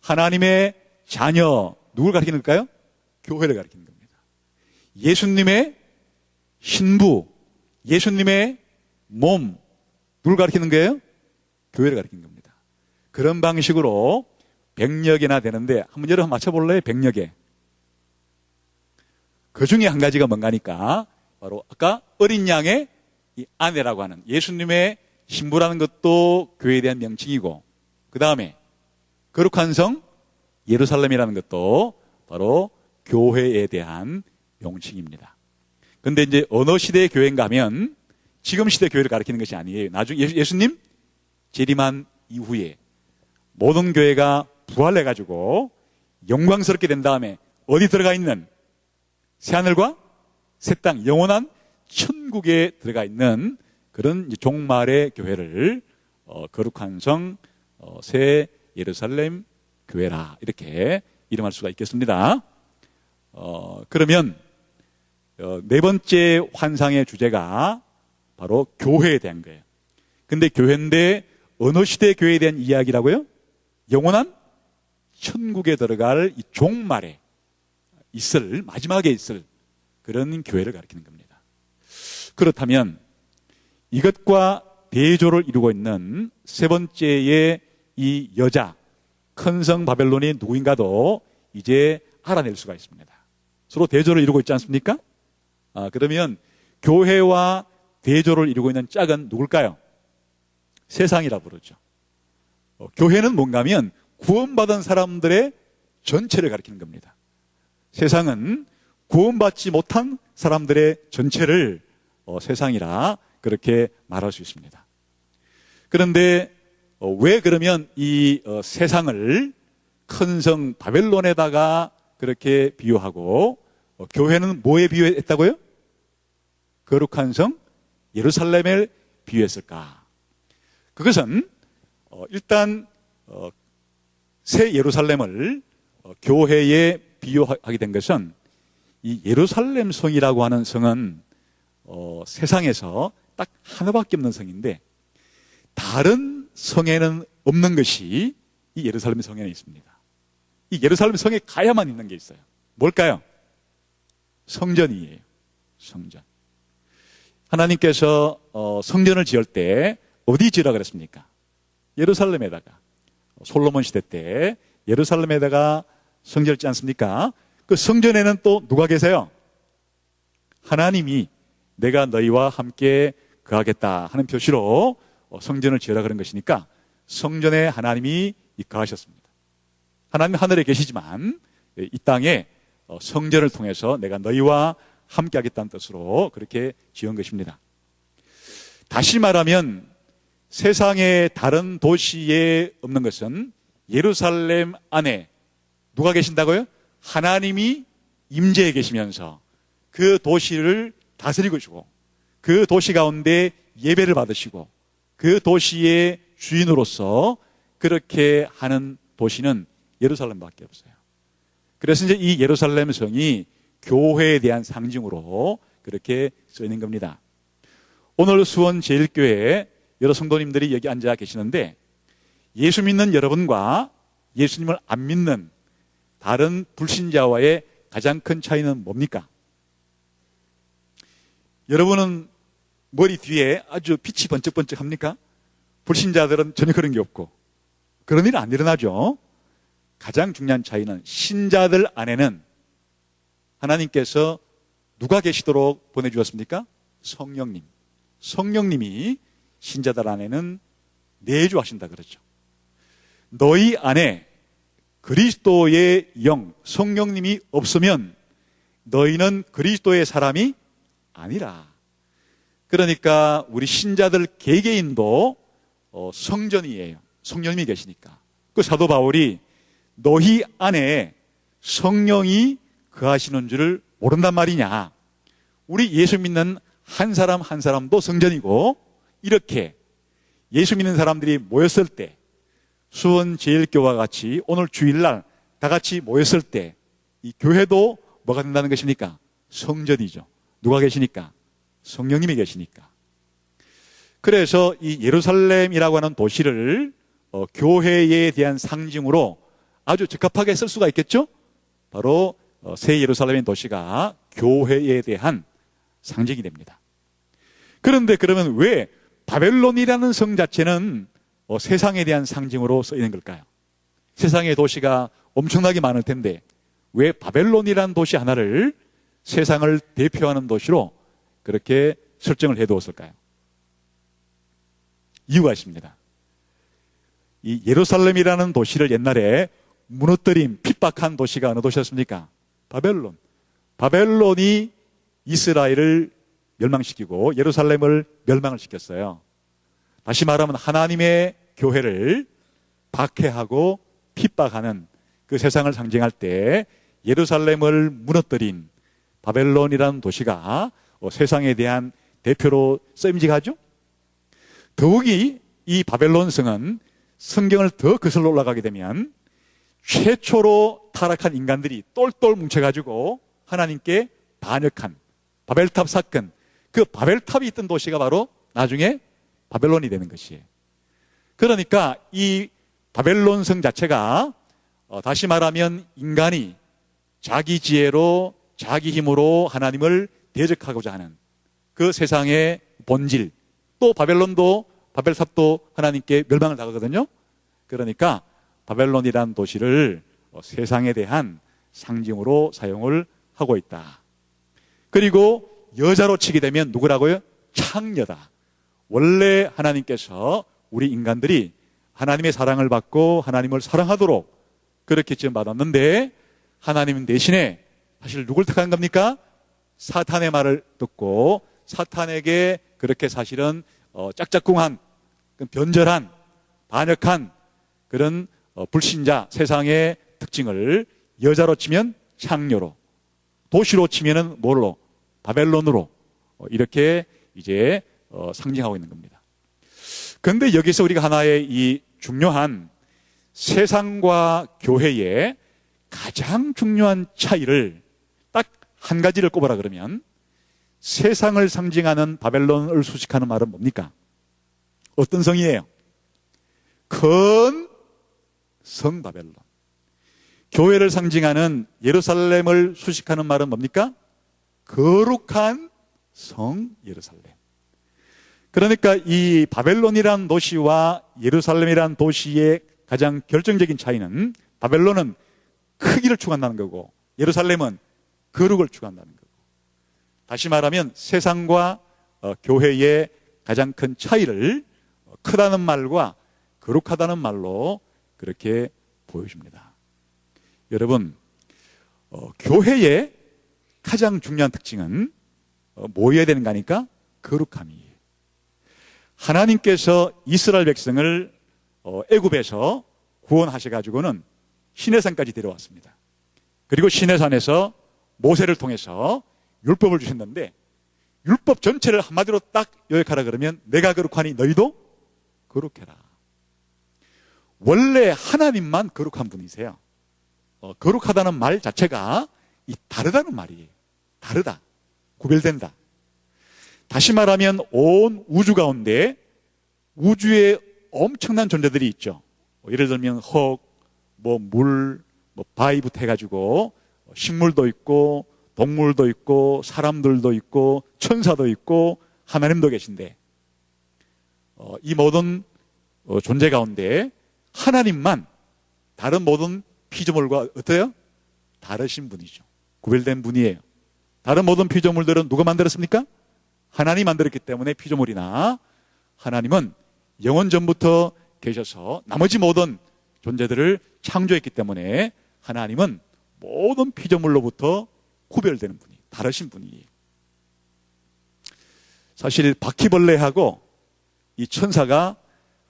하나님의 자녀, 누굴 가리키는 걸까요? 교회를 가리키는 겁니다. 예수님의 신부, 예수님의 몸, 누굴 가리키는 거예요? 교회를 가리키는 겁니다. 그런 방식으로 100여 개나 되는데, 한번 여러분 맞춰볼래요? 100여 개. 그 중에 한 가지가 뭔가니까, 바로 아까 어린 양의 이 아내라고 하는 예수님의 신부라는 것도 교회에 대한 명칭이고, 그 다음에 거룩한 성 예루살렘이라는 것도 바로 교회에 대한 명칭입니다. 그런데 이제 어느 시대의 교회인가 하면 지금 시대 교회를 가리키는 것이 아니에요. 나중에 예수님 재림한 이후에 모든 교회가 부활해가지고 영광스럽게 된 다음에 어디 들어가 있는 새하늘과 새 땅, 영원한 천국에 들어가 있는 그런 종말의 교회를 거룩한 성 새 예루살렘 교회라, 이렇게 이름할 수가 있겠습니다. 그러면 네 번째 환상의 주제가 바로 교회에 대한 거예요. 근데 교회인데 어느 시대의 교회에 대한 이야기라고요? 영원한 천국에 들어갈 이 종말에 있을, 마지막에 있을 그런 교회를 가리키는 겁니다. 그렇다면 이것과 대조를 이루고 있는 세 번째의 이 여자, 큰 성 바벨론이 누구인가도 이제 알아낼 수가 있습니다. 서로 대조를 이루고 있지 않습니까? 그러면 교회와 대조를 이루고 있는 짝은 누굴까요? 세상이라 부르죠. 교회는 뭔가 하면 구원받은 사람들의 전체를 가리키는 겁니다. 세상은 구원받지 못한 사람들의 전체를 세상이라 그렇게 말할 수 있습니다. 그런데 왜 그러면 이 세상을 큰 성 바벨론에다가 그렇게 비유하고 교회는 뭐에 비유했다고요? 거룩한 성 예루살렘을 비유했을까? 그것은 일단 새 예루살렘을 교회에 비유하게 된 것은 이 예루살렘 성이라고 하는 성은 세상에서 딱 하나밖에 없는 성인데 다른 성에는 없는 것이 이 예루살렘 성에는 있습니다. 이 예루살렘 성에 가야만 있는 게 있어요. 뭘까요? 성전이에요. 성전. 하나님께서 성전을 지을 때 어디 지으라 그랬습니까? 예루살렘에다가. 솔로몬 시대 때 예루살렘에다가 성전을 짓지 않습니까? 그 성전에는 또 누가 계세요? 하나님이 내가 너희와 함께 거하겠다 하는 표시로 성전을 지으라 그런 것이니까 성전에 하나님이 거하셨습니다. 하나님은 하늘에 계시지만 이 땅에 성전을 통해서 내가 너희와 함께 하겠다는 뜻으로 그렇게 지은 것입니다. 다시 말하면 세상의 다른 도시에 없는 것은 예루살렘 안에 누가 계신다고요? 하나님이 임재해 계시면서 그 도시를 다스리고 계시고 그 도시 가운데 예배를 받으시고 그 도시의 주인으로서 그렇게 하는 도시는 예루살렘밖에 없어요. 그래서 이제 이 예루살렘 성이 교회에 대한 상징으로 그렇게 쓰이는 겁니다. 오늘 수원 제일교회 여러 성도님들이 여기 앉아 계시는데 예수 믿는 여러분과 예수님을 안 믿는 다른 불신자와의 가장 큰 차이는 뭡니까? 여러분은 머리 뒤에 아주 빛이 번쩍번쩍 합니까? 불신자들은 전혀 그런 게 없고 그런 일은 안 일어나죠. 가장 중요한 차이는 신자들 안에는 하나님께서 누가 계시도록 보내주었습니까? 성령님. 성령님이 신자들 안에는 내주하신다 그러죠. 너희 안에 그리스도의 영, 성령님이 없으면 너희는 그리스도의 사람이 아니라. 그러니까 우리 신자들 개개인도 성전이에요. 성령님이 계시니까. 그 사도 바울이 너희 안에 성령이 거하시는 줄을 모른단 말이냐. 우리 예수 믿는 한 사람 한 사람도 성전이고 이렇게 예수 믿는 사람들이 모였을 때 수원 제일교와 같이 오늘 주일날 다 같이 모였을 때 이 교회도 뭐가 된다는 것입니까? 성전이죠. 누가 계시니까? 성령님이 계시니까. 그래서 이 예루살렘이라고 하는 도시를 교회에 대한 상징으로 아주 적합하게 쓸 수가 있겠죠? 바로 새 예루살렘의 도시가 교회에 대한 상징이 됩니다. 그런데 그러면 왜 바벨론이라는 성 자체는 세상에 대한 상징으로 쓰이는 걸까요? 세상의 도시가 엄청나게 많을 텐데 왜 바벨론이라는 도시 하나를 세상을 대표하는 도시로 그렇게 설정을 해두었을까요? 이유가 있습니다. 이 예루살렘이라는 도시를 옛날에 무너뜨린 핍박한 도시가 어느 도시였습니까? 바벨론. 바벨론이 이스라엘을 멸망시키고 예루살렘을 멸망을 시켰어요. 다시 말하면 하나님의 교회를 박해하고 핍박하는 그 세상을 상징할 때 예루살렘을 무너뜨린 바벨론이라는 도시가 세상에 대한 대표로 쓰임직하죠. 더욱이 이 바벨론 성은 성경을 더 거슬러 올라가게 되면 최초로 타락한 인간들이 똘똘 뭉쳐가지고 하나님께 반역한 바벨탑 사건, 그 바벨탑이 있던 도시가 바로 나중에 바벨론이 되는 것이에요. 그러니까 이 바벨론 성 자체가 다시 말하면 인간이 자기 지혜로 자기 힘으로 하나님을 대적하고자 하는 그 세상의 본질, 또 바벨론도 바벨탑도 하나님께 멸망을 당하거든요. 그러니까 바벨론이라는 도시를 세상에 대한 상징으로 사용을 하고 있다. 그리고 여자로 치게 되면 누구라고요? 창녀다. 원래 하나님께서 우리 인간들이 하나님의 사랑을 받고 하나님을 사랑하도록 그렇게 지음받았는데 하나님 대신에 사실 누굴 택한 겁니까? 사탄의 말을 듣고 사탄에게 그렇게 사실은 짝짝꿍한, 변절한, 반역한 그런 불신자, 세상의 특징을 여자로 치면 창녀로, 도시로 치면은 뭘로? 바벨론으로 이렇게 이제 상징하고 있는 겁니다. 그런데 여기서 우리가 하나의 이 중요한 세상과 교회의 가장 중요한 차이를 딱 한 가지를 꼽아라 그러면 세상을 상징하는 바벨론을 수식하는 말은 뭡니까? 어떤 성이에요? 큰 성 바벨론. 교회를 상징하는 예루살렘을 수식하는 말은 뭡니까? 거룩한 성 예루살렘. 그러니까 이 바벨론이란 도시와 예루살렘이란 도시의 가장 결정적인 차이는 바벨론은 크기를 추구한다는 거고 예루살렘은 거룩을 추구한다는 거고, 다시 말하면 세상과 교회의 가장 큰 차이를 크다는 말과 거룩하다는 말로 그렇게 보여줍니다. 여러분, 교회의 가장 중요한 특징은 뭐여야 되는가 하니까 거룩함이에요. 하나님께서 이스라엘 백성을 애굽에서 구원하셔가지고는 시내산까지 데려왔습니다. 그리고 시내산에서 모세를 통해서 율법을 주셨는데 율법 전체를 한마디로 딱 요약하라 그러면 내가 거룩하니 너희도 거룩해라. 원래 하나님만 거룩한 분이세요. 거룩하다는 말 자체가 다르다는 말이에요. 다르다, 구별된다. 다시 말하면 온 우주 가운데 우주에 엄청난 존재들이 있죠. 예를 들면 흙, 물, 바위부터 해가지고 식물도 있고 동물도 있고 사람들도 있고 천사도 있고 하나님도 계신데 이 모든 존재 가운데 하나님만 다른 모든 피조물과 어때요? 다르신 분이죠. 구별된 분이에요. 다른 모든 피조물들은 누가 만들었습니까? 하나님이 만들었기 때문에 피조물이나 하나님은 영원 전부터 계셔서 나머지 모든 존재들을 창조했기 때문에 하나님은 모든 피조물로부터 구별되는 분이, 다르신 분이에요. 사실 바퀴벌레하고 이 천사가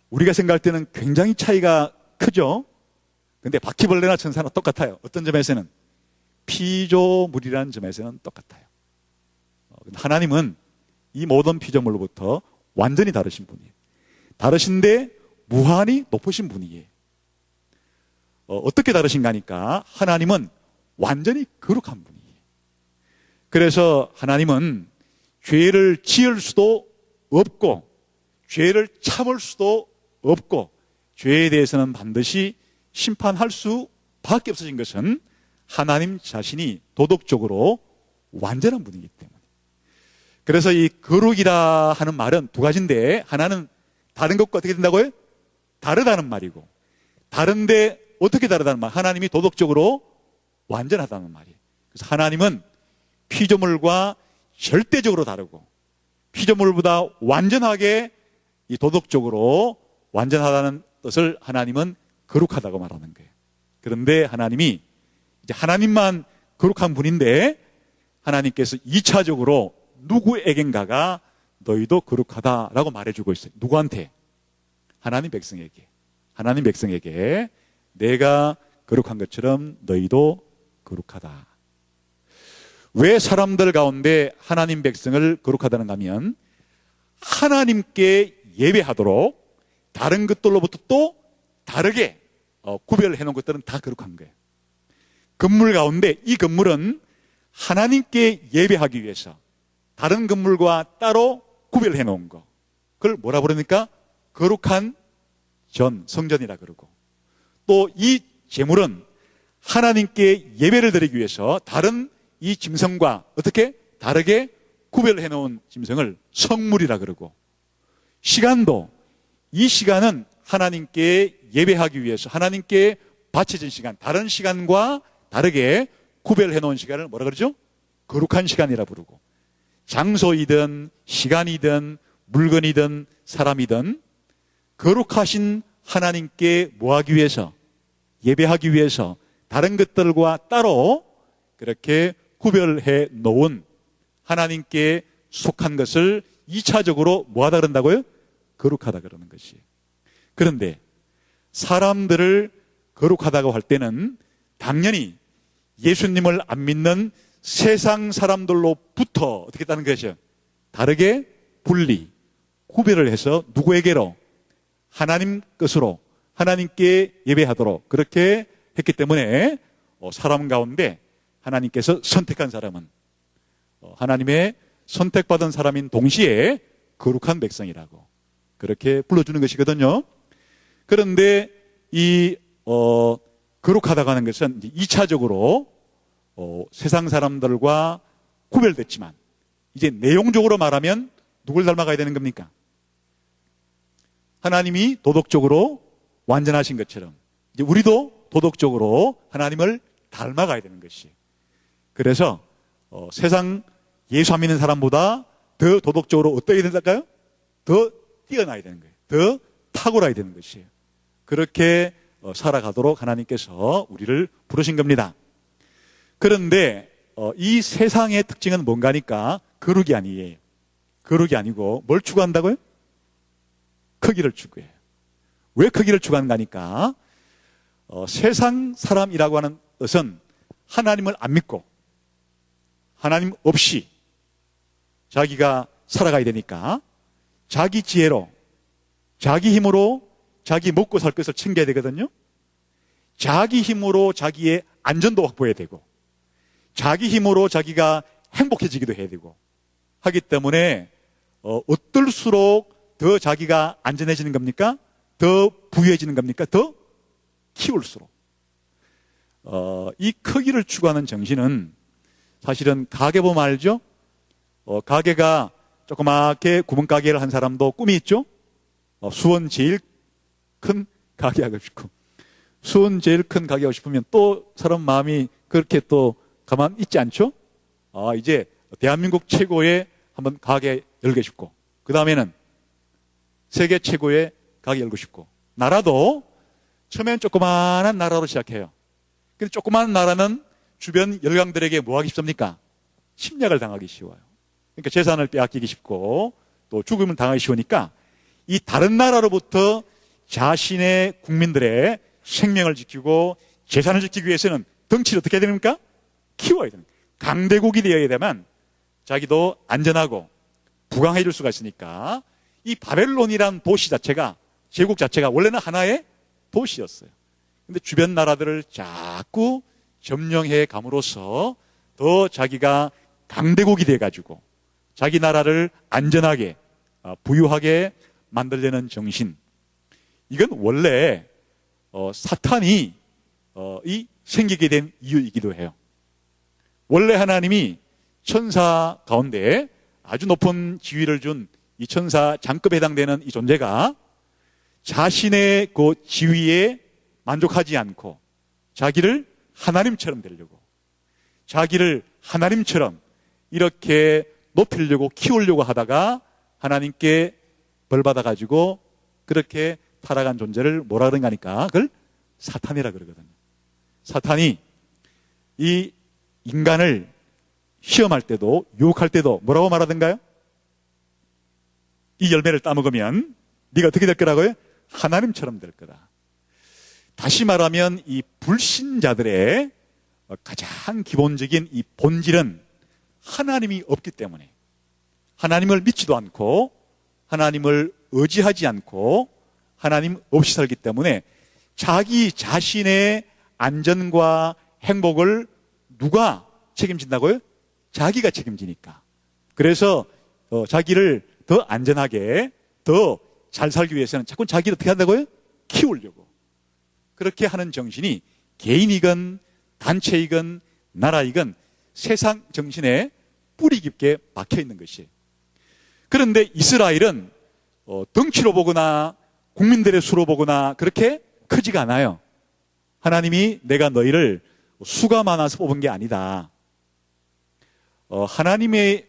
우리가 생각할 때는 굉장히 차이가 크죠. 근데 바퀴벌레나 천사는 똑같아요. 어떤 점에서는? 피조물이라는 점에서는 똑같아요. 하나님은 이 모든 피조물로부터 완전히 다르신 분이에요. 다르신데 무한히 높으신 분이에요. 어떻게 다르신가 하니까 하나님은 완전히 거룩한 분이에요. 그래서 하나님은 죄를 지을 수도 없고 죄를 참을 수도 없고 죄에 대해서는 반드시 심판할 수밖에 없어진 것은 하나님 자신이 도덕적으로 완전한 분이기 때문에. 그래서 이 거룩이라 하는 말은 두 가지인데 하나는 다른 것과 어떻게 된다고요? 다르다는 말이고, 다른데 어떻게 다르다는 말? 하나님이 도덕적으로 완전하다는 말이에요. 그래서 하나님은 피조물과 절대적으로 다르고 피조물보다 완전하게 이 도덕적으로 완전하다는 뜻을 하나님은 거룩하다고 말하는 거예요. 그런데 하나님이 이제 하나님만 거룩한 분인데 하나님께서 2차적으로 누구에겐가가 너희도 거룩하다라고 말해주고 있어요. 누구한테? 하나님 백성에게. 하나님 백성에게 내가 거룩한 것처럼 너희도 거룩하다. 왜 사람들 가운데 하나님 백성을 거룩하다는가 하면 하나님께 예배하도록 다른 것들로부터 또 다르게 구별해 놓은 것들은 다 거룩한 거예요. 건물 가운데 이 건물은 하나님께 예배하기 위해서 다른 건물과 따로 구별해 놓은 거, 그걸 뭐라 부르니까 거룩한 성전이라 그러고, 또 이 제물은 하나님께 예배를 드리기 위해서 다른 이 짐승과 어떻게 다르게 구별해 놓은 짐승을 성물이라 그러고, 시간도 이 시간은 하나님께 예배하기 위해서 하나님께 바쳐진 시간, 다른 시간과 다르게 구별해 놓은 시간을 뭐라 그러죠? 거룩한 시간이라 부르고, 장소이든 시간이든 물건이든 사람이든 거룩하신 하나님께 뭐하기 위해서, 예배하기 위해서 다른 것들과 따로 그렇게 구별해 놓은 하나님께 속한 것을 2차적으로 뭐하다 그런다고요? 거룩하다 그러는 것이. 그런데 사람들을 거룩하다고 할 때는 당연히 예수님을 안 믿는 세상 사람들로부터 어떻게 했다는 것이요? 다르게 분리, 구별을 해서 누구에게로? 하나님 것으로, 하나님께 예배하도록 그렇게 했기 때문에 사람 가운데 하나님께서 선택한 사람은 하나님의 선택받은 사람인 동시에 거룩한 백성이라고 그렇게 불러주는 것이거든요. 그런데 이 거룩하다고 하는 것은 2차적으로 세상 사람들과 구별됐지만 이제 내용적으로 말하면 누굴 닮아가야 되는 겁니까? 하나님이 도덕적으로 완전하신 것처럼 이제 우리도 도덕적으로 하나님을 닮아가야 되는 것이. 그래서 세상 예수 안 믿는 사람보다 더 도덕적으로 어떠해야 된다까요? 더 뛰어나야 되는 거예요. 더 탁월해야 되는 것이에요. 그렇게 살아가도록 하나님께서 우리를 부르신 겁니다. 그런데 이 세상의 특징은 뭔가니까 거룩이 아니에요. 거룩이 아니고 뭘 추구한다고요? 크기를 추구해요. 왜 크기를 추구하는가니까 세상 사람이라고 하는 것은 하나님을 안 믿고 하나님 없이 자기가 살아가야 되니까 자기 지혜로, 자기 힘으로 자기 먹고 살 것을 챙겨야 되거든요. 자기 힘으로 자기의 안전도 확보해야 되고 자기 힘으로 자기가 행복해지기도 해야 되고 하기 때문에 어떨수록 더 자기가 안전해지는 겁니까? 더 부유해지는 겁니까? 더 키울수록. 이 크기를 추구하는 정신은 사실은 가게 보면 알죠? 가게가 조그맣게 구멍가게를 한 사람도 꿈이 있죠? 수원 제일 큰 가게 하고 싶고 수원 제일 큰 가게 하고 싶으면 또 사람 마음이 그렇게 또 가만 있지 않죠? 이제 대한민국 최고의 한번 가게 열고 싶고 그 다음에는 세계 최고의 가게 열고 싶고 나라도 처음엔 조그마한 나라로 시작해요. 근데 조그마한 나라는 주변 열강들에게 뭐 하기 쉽습니까? 침략을 당하기 쉬워요. 그러니까 재산을 빼앗기기 쉽고 또 죽음을 당하기 쉬우니까 이 다른 나라로부터 자신의 국민들의 생명을 지키고 재산을 지키기 위해서는 덩치를 어떻게 해야 됩니까? 키워야 됩니다. 강대국이 되어야 되면 자기도 안전하고 부강해 줄 수가 있으니까 이 바벨론이란 도시 자체가 제국 자체가 원래는 하나의 도시였어요. 근데 주변 나라들을 자꾸 점령해 감으로써 더 자기가 강대국이 돼가지고 자기 나라를 안전하게 부유하게 만들려는 정신, 이건 원래 사탄이 생기게 된 이유이기도 해요. 원래 하나님이 천사 가운데 아주 높은 지위를 준 이 천사 장급에 해당되는 이 존재가 자신의 그 지위에 만족하지 않고 자기를 하나님처럼 되려고 자기를 하나님처럼 이렇게 높이려고 키우려고 하다가 하나님께 벌 받아가지고 그렇게 타락한 존재를 뭐라 그런가 하니까 그걸 사탄이라 그러거든요. 사탄이 이 인간을 시험할 때도 유혹할 때도 뭐라고 말하던가요? 이 열매를 따먹으면 네가 어떻게 될 거라고요? 하나님처럼 될 거다. 다시 말하면 이 불신자들의 가장 기본적인 이 본질은 하나님이 없기 때문에 하나님을 믿지도 않고 하나님을 의지하지 않고 하나님 없이 살기 때문에 자기 자신의 안전과 행복을 누가 책임진다고요? 자기가 책임지니까. 그래서 자기를 더 안전하게 더 잘 살기 위해서는 자꾸 자기를 어떻게 한다고요? 키우려고. 그렇게 하는 정신이 개인이건 단체이건 나라이건 세상 정신에 뿌리 깊게 박혀 있는 것이에요. 그런데 이스라엘은 덩치로 보거나 국민들의 수로 보거나 그렇게 크지가 않아요. 하나님이 내가 너희를 수가 많아서 뽑은 게 아니다. 하나님의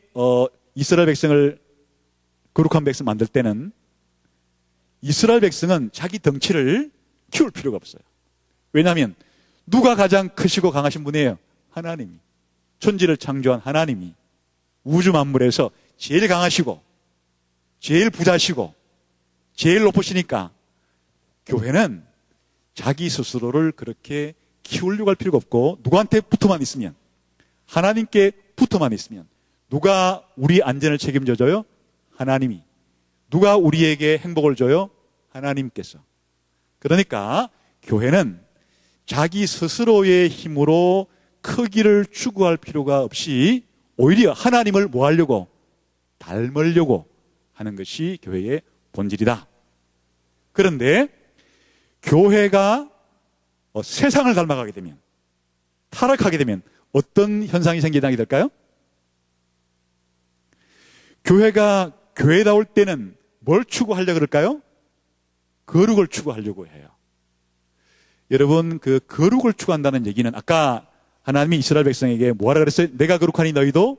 이스라엘 백성을 거룩한 백성 만들 때는 이스라엘 백성은 자기 덩치를 키울 필요가 없어요. 왜냐하면 누가 가장 크시고 강하신 분이에요? 하나님이. 천지를 창조한 하나님이 우주 만물에서 제일 강하시고 제일 부자시고 제일 높으시니까 교회는 자기 스스로를 그렇게 키우려고 할 필요가 없고, 누구한테 붙어만 있으면, 하나님께 붙어만 있으면, 누가 우리 안전을 책임져줘요? 하나님이. 누가 우리에게 행복을 줘요? 하나님께서. 그러니까 교회는 자기 스스로의 힘으로 크기를 추구할 필요가 없이 오히려 하나님을 뭐 하려고? 닮으려고 하는 것이 교회의 본질이다. 그런데 교회가 세상을 닮아가게 되면, 타락하게 되면 어떤 현상이 생기게 될까요? 교회가 교회다울 때는 뭘 추구하려고 그럴까요? 거룩을 추구하려고 해요. 여러분, 그 거룩을 추구한다는 얘기는 아까 하나님이 이스라엘 백성에게 뭐하라 그랬어요? 내가 거룩하니 너희도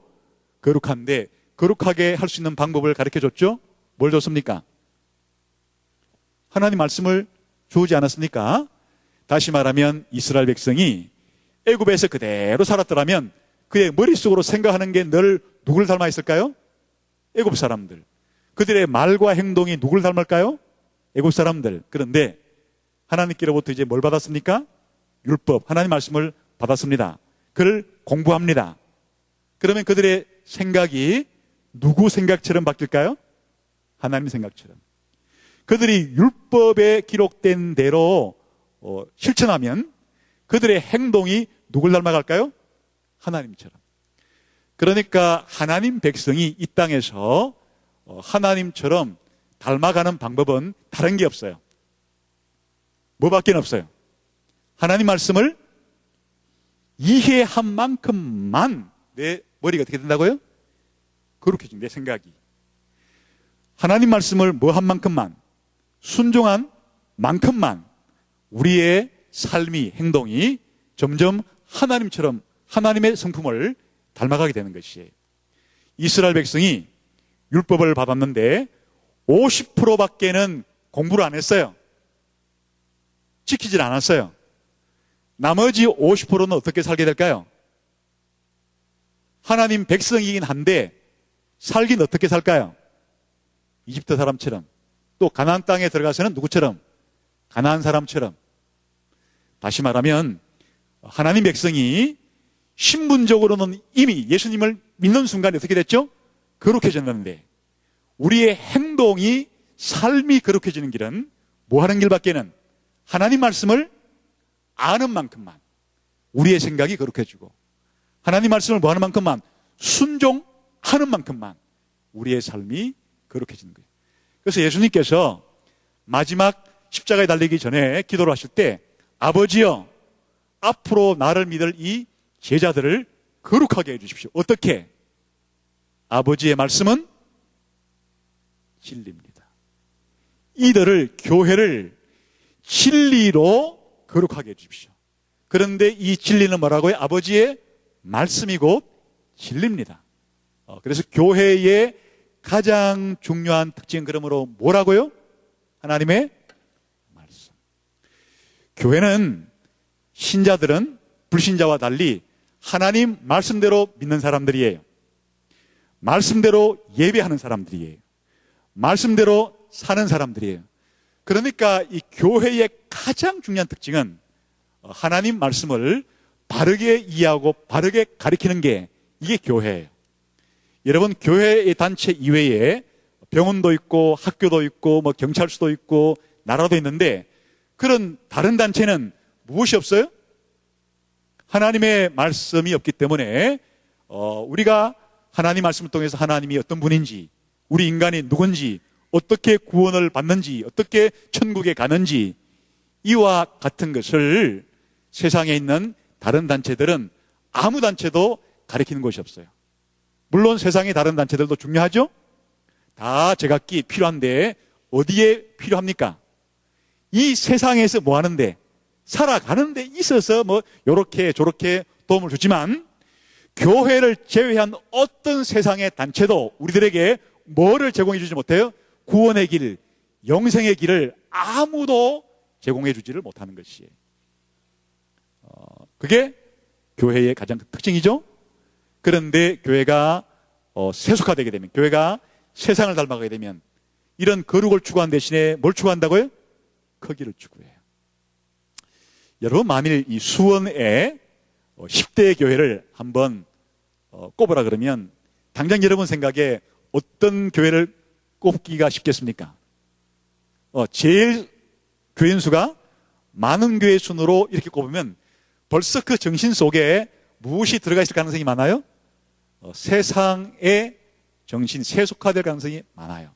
거룩한데, 거룩하게 할 수 있는 방법을 가르쳐 줬죠? 뭘 줬습니까? 하나님 말씀을 주지 않았습니까? 다시 말하면 이스라엘 백성이 애굽에서 그대로 살았더라면 그의 머릿속으로 생각하는 게 늘 누굴 닮아 있을까요? 애굽 사람들. 그들의 말과 행동이 누굴 닮을까요? 애굽 사람들. 그런데 하나님께로부터 이제 뭘 받았습니까? 율법, 하나님 말씀을 받았습니다. 그를 공부합니다. 그러면 그들의 생각이 누구 생각처럼 바뀔까요? 하나님 생각처럼. 그들이 율법에 기록된 대로 실천하면 그들의 행동이 누굴 닮아갈까요? 하나님처럼. 그러니까 하나님 백성이 이 땅에서 하나님처럼 닮아가는 방법은 다른 게 없어요. 뭐밖에 없어요? 하나님 말씀을 이해한 만큼만 내 머리가 어떻게 된다고요? 거룩해진 내 생각이. 하나님 말씀을 뭐 한 만큼만, 순종한 만큼만 우리의 삶이, 행동이 점점 하나님처럼 하나님의 성품을 닮아가게 되는 것이에요. 이스라엘 백성이 율법을 받았는데 50%밖에는 공부를 안 했어요. 지키질 않았어요. 나머지 50%는 어떻게 살게 될까요? 하나님 백성이긴 한데 살긴 어떻게 살까요? 이집트 사람처럼, 또 가나안 땅에 들어가서는 누구처럼? 가나안 사람처럼. 다시 말하면 하나님 백성이 신분적으로는 이미 예수님을 믿는 순간에 어떻게 됐죠? 거룩해졌는데, 우리의 행동이, 삶이 거룩해지는 길은 뭐 하는 길밖에는 하나님 말씀을 아는 만큼만 우리의 생각이 거룩해지고, 하나님 말씀을 뭐 하는 만큼만, 순종하는 만큼만 우리의 삶이 거룩해지는 거예요. 그래서 예수님께서 마지막 십자가에 달리기 전에 기도를 하실 때, 아버지여, 앞으로 나를 믿을 이 제자들을 거룩하게 해주십시오. 어떻게? 아버지의 말씀은 진리입니다. 이들을, 교회를 진리로 거룩하게 해주십시오. 그런데 이 진리는 뭐라고요? 아버지의 말씀이고 진리입니다. 그래서 교회의 가장 중요한 특징은 그러므로 뭐라고요? 하나님의 말씀. 교회는, 신자들은 불신자와 달리 하나님 말씀대로 믿는 사람들이에요. 말씀대로 예배하는 사람들이에요. 말씀대로 사는 사람들이에요. 그러니까 이 교회의 가장 중요한 특징은 하나님 말씀을 바르게 이해하고 바르게 가르치는 게, 이게 교회예요. 여러분, 교회의 단체 이외에 병원도 있고 학교도 있고 뭐 경찰서도 있고 나라도 있는데, 그런 다른 단체는 무엇이 없어요? 하나님의 말씀이 없기 때문에 우리가 하나님 말씀을 통해서 하나님이 어떤 분인지, 우리 인간이 누군지, 어떻게 구원을 받는지, 어떻게 천국에 가는지, 이와 같은 것을 세상에 있는 다른 단체들은 아무 단체도 가르치는 것이 없어요. 물론 세상의 다른 단체들도 중요하죠? 다 제각기 필요한데 어디에 필요합니까? 이 세상에서 뭐 하는데? 살아가는 데 있어서 뭐 요렇게 저렇게 도움을 주지만, 교회를 제외한 어떤 세상의 단체도 우리들에게 뭐를 제공해 주지 못해요? 구원의 길, 영생의 길을 아무도 제공해 주지를 못하는 것이에요. 그게 교회의 가장 큰 특징이죠. 그런데 교회가 세속화되게 되면, 교회가 세상을 닮아가게 되면 이런 거룩을 추구한 대신에 뭘 추구한다고요? 크기를 추구해요. 여러분, 만일 이 수원에 10대 교회를 한번 꼽으라 그러면 당장 여러분 생각에 어떤 교회를 꼽기가 쉽겠습니까? 제일 교인 수가 많은 교회 순으로 이렇게 꼽으면 벌써 그 정신 속에 무엇이 들어가 있을 가능성이 많아요? 세상의 정신, 세속화될 가능성이 많아요.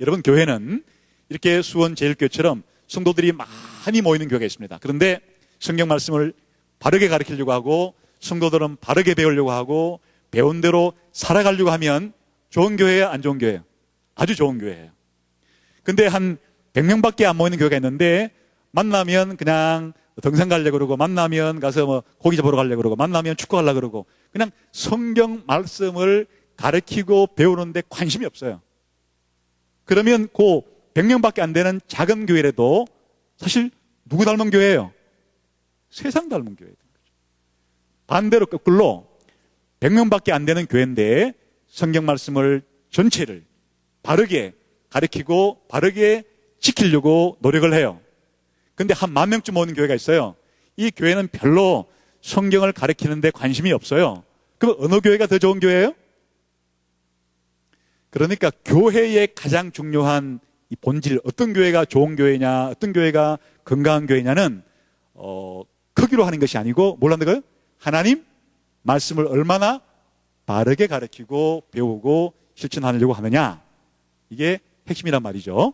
여러분, 교회는 이렇게 수원 제일교회처럼 성도들이 많이 모이는 교회가 있습니다. 그런데 성경 말씀을 바르게 가르치려고 하고 성도들은 바르게 배우려고 하고 배운 대로 살아가려고 하면 좋은 교회예요, 안 좋은 교회예요? 아주 좋은 교회예요. 근데 한 100명밖에 안 모이는 교회가 있는데 만나면 그냥 등산 가려고 그러고 만나면 가서 뭐 고기 잡으러 가려고 그러고 만나면 축구 하려고 그러고 그냥 성경 말씀을 가르치고 배우는데 관심이 없어요. 그러면 그 100명밖에 안 되는 작은 교회라도 사실 누구 닮은 교회예요? 세상 닮은 교회예요. 반대로 거꾸로 100명밖에 안 되는 교회인데 성경 말씀을 전체를 바르게 가르치고 바르게 지키려고 노력을 해요. 근데 한 10,000명쯤 오는 교회가 있어요. 이 교회는 별로 성경을 가르치는데 관심이 없어요. 그럼 어느 교회가 더 좋은 교회예요? 그러니까 교회의 가장 중요한 이 본질, 어떤 교회가 좋은 교회냐, 어떤 교회가 건강한 교회냐는 크기로 하는 것이 아니고 뭘 한다고요? 하나님 말씀을 얼마나 바르게 가르치고 배우고 실천하려고 하느냐, 이게 핵심이란 말이죠.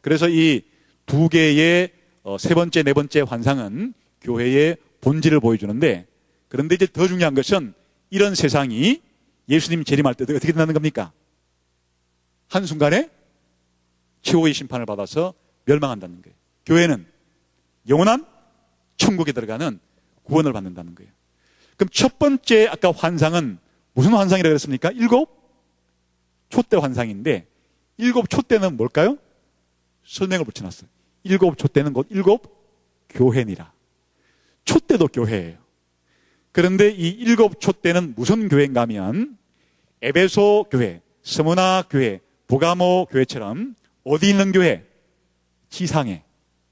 그래서 이 두 개의 세 번째, 네 번째 환상은 교회의 본질을 보여주는데, 그런데 이제 더 중요한 것은 이런 세상이 예수님 재림할 때 어떻게 된다는 겁니까? 한순간에 최후의 심판을 받아서 멸망한다는 거예요. 교회는 영원한 천국에 들어가는 구원을 받는다는 거예요. 그럼 첫 번째 아까 환상은 무슨 환상이라고 그랬습니까? 7 촛대 환상인데 7 촛대는 뭘까요? 설명을 붙여놨어요. 7 촛대는 곧 7 교회니라. 촛대도 교회예요. 그런데 이 7 촛대는 무슨 교회인가 하면 에베소 교회, 스무나 교회, 보가모 교회처럼 어디 있는 교회? 지상에,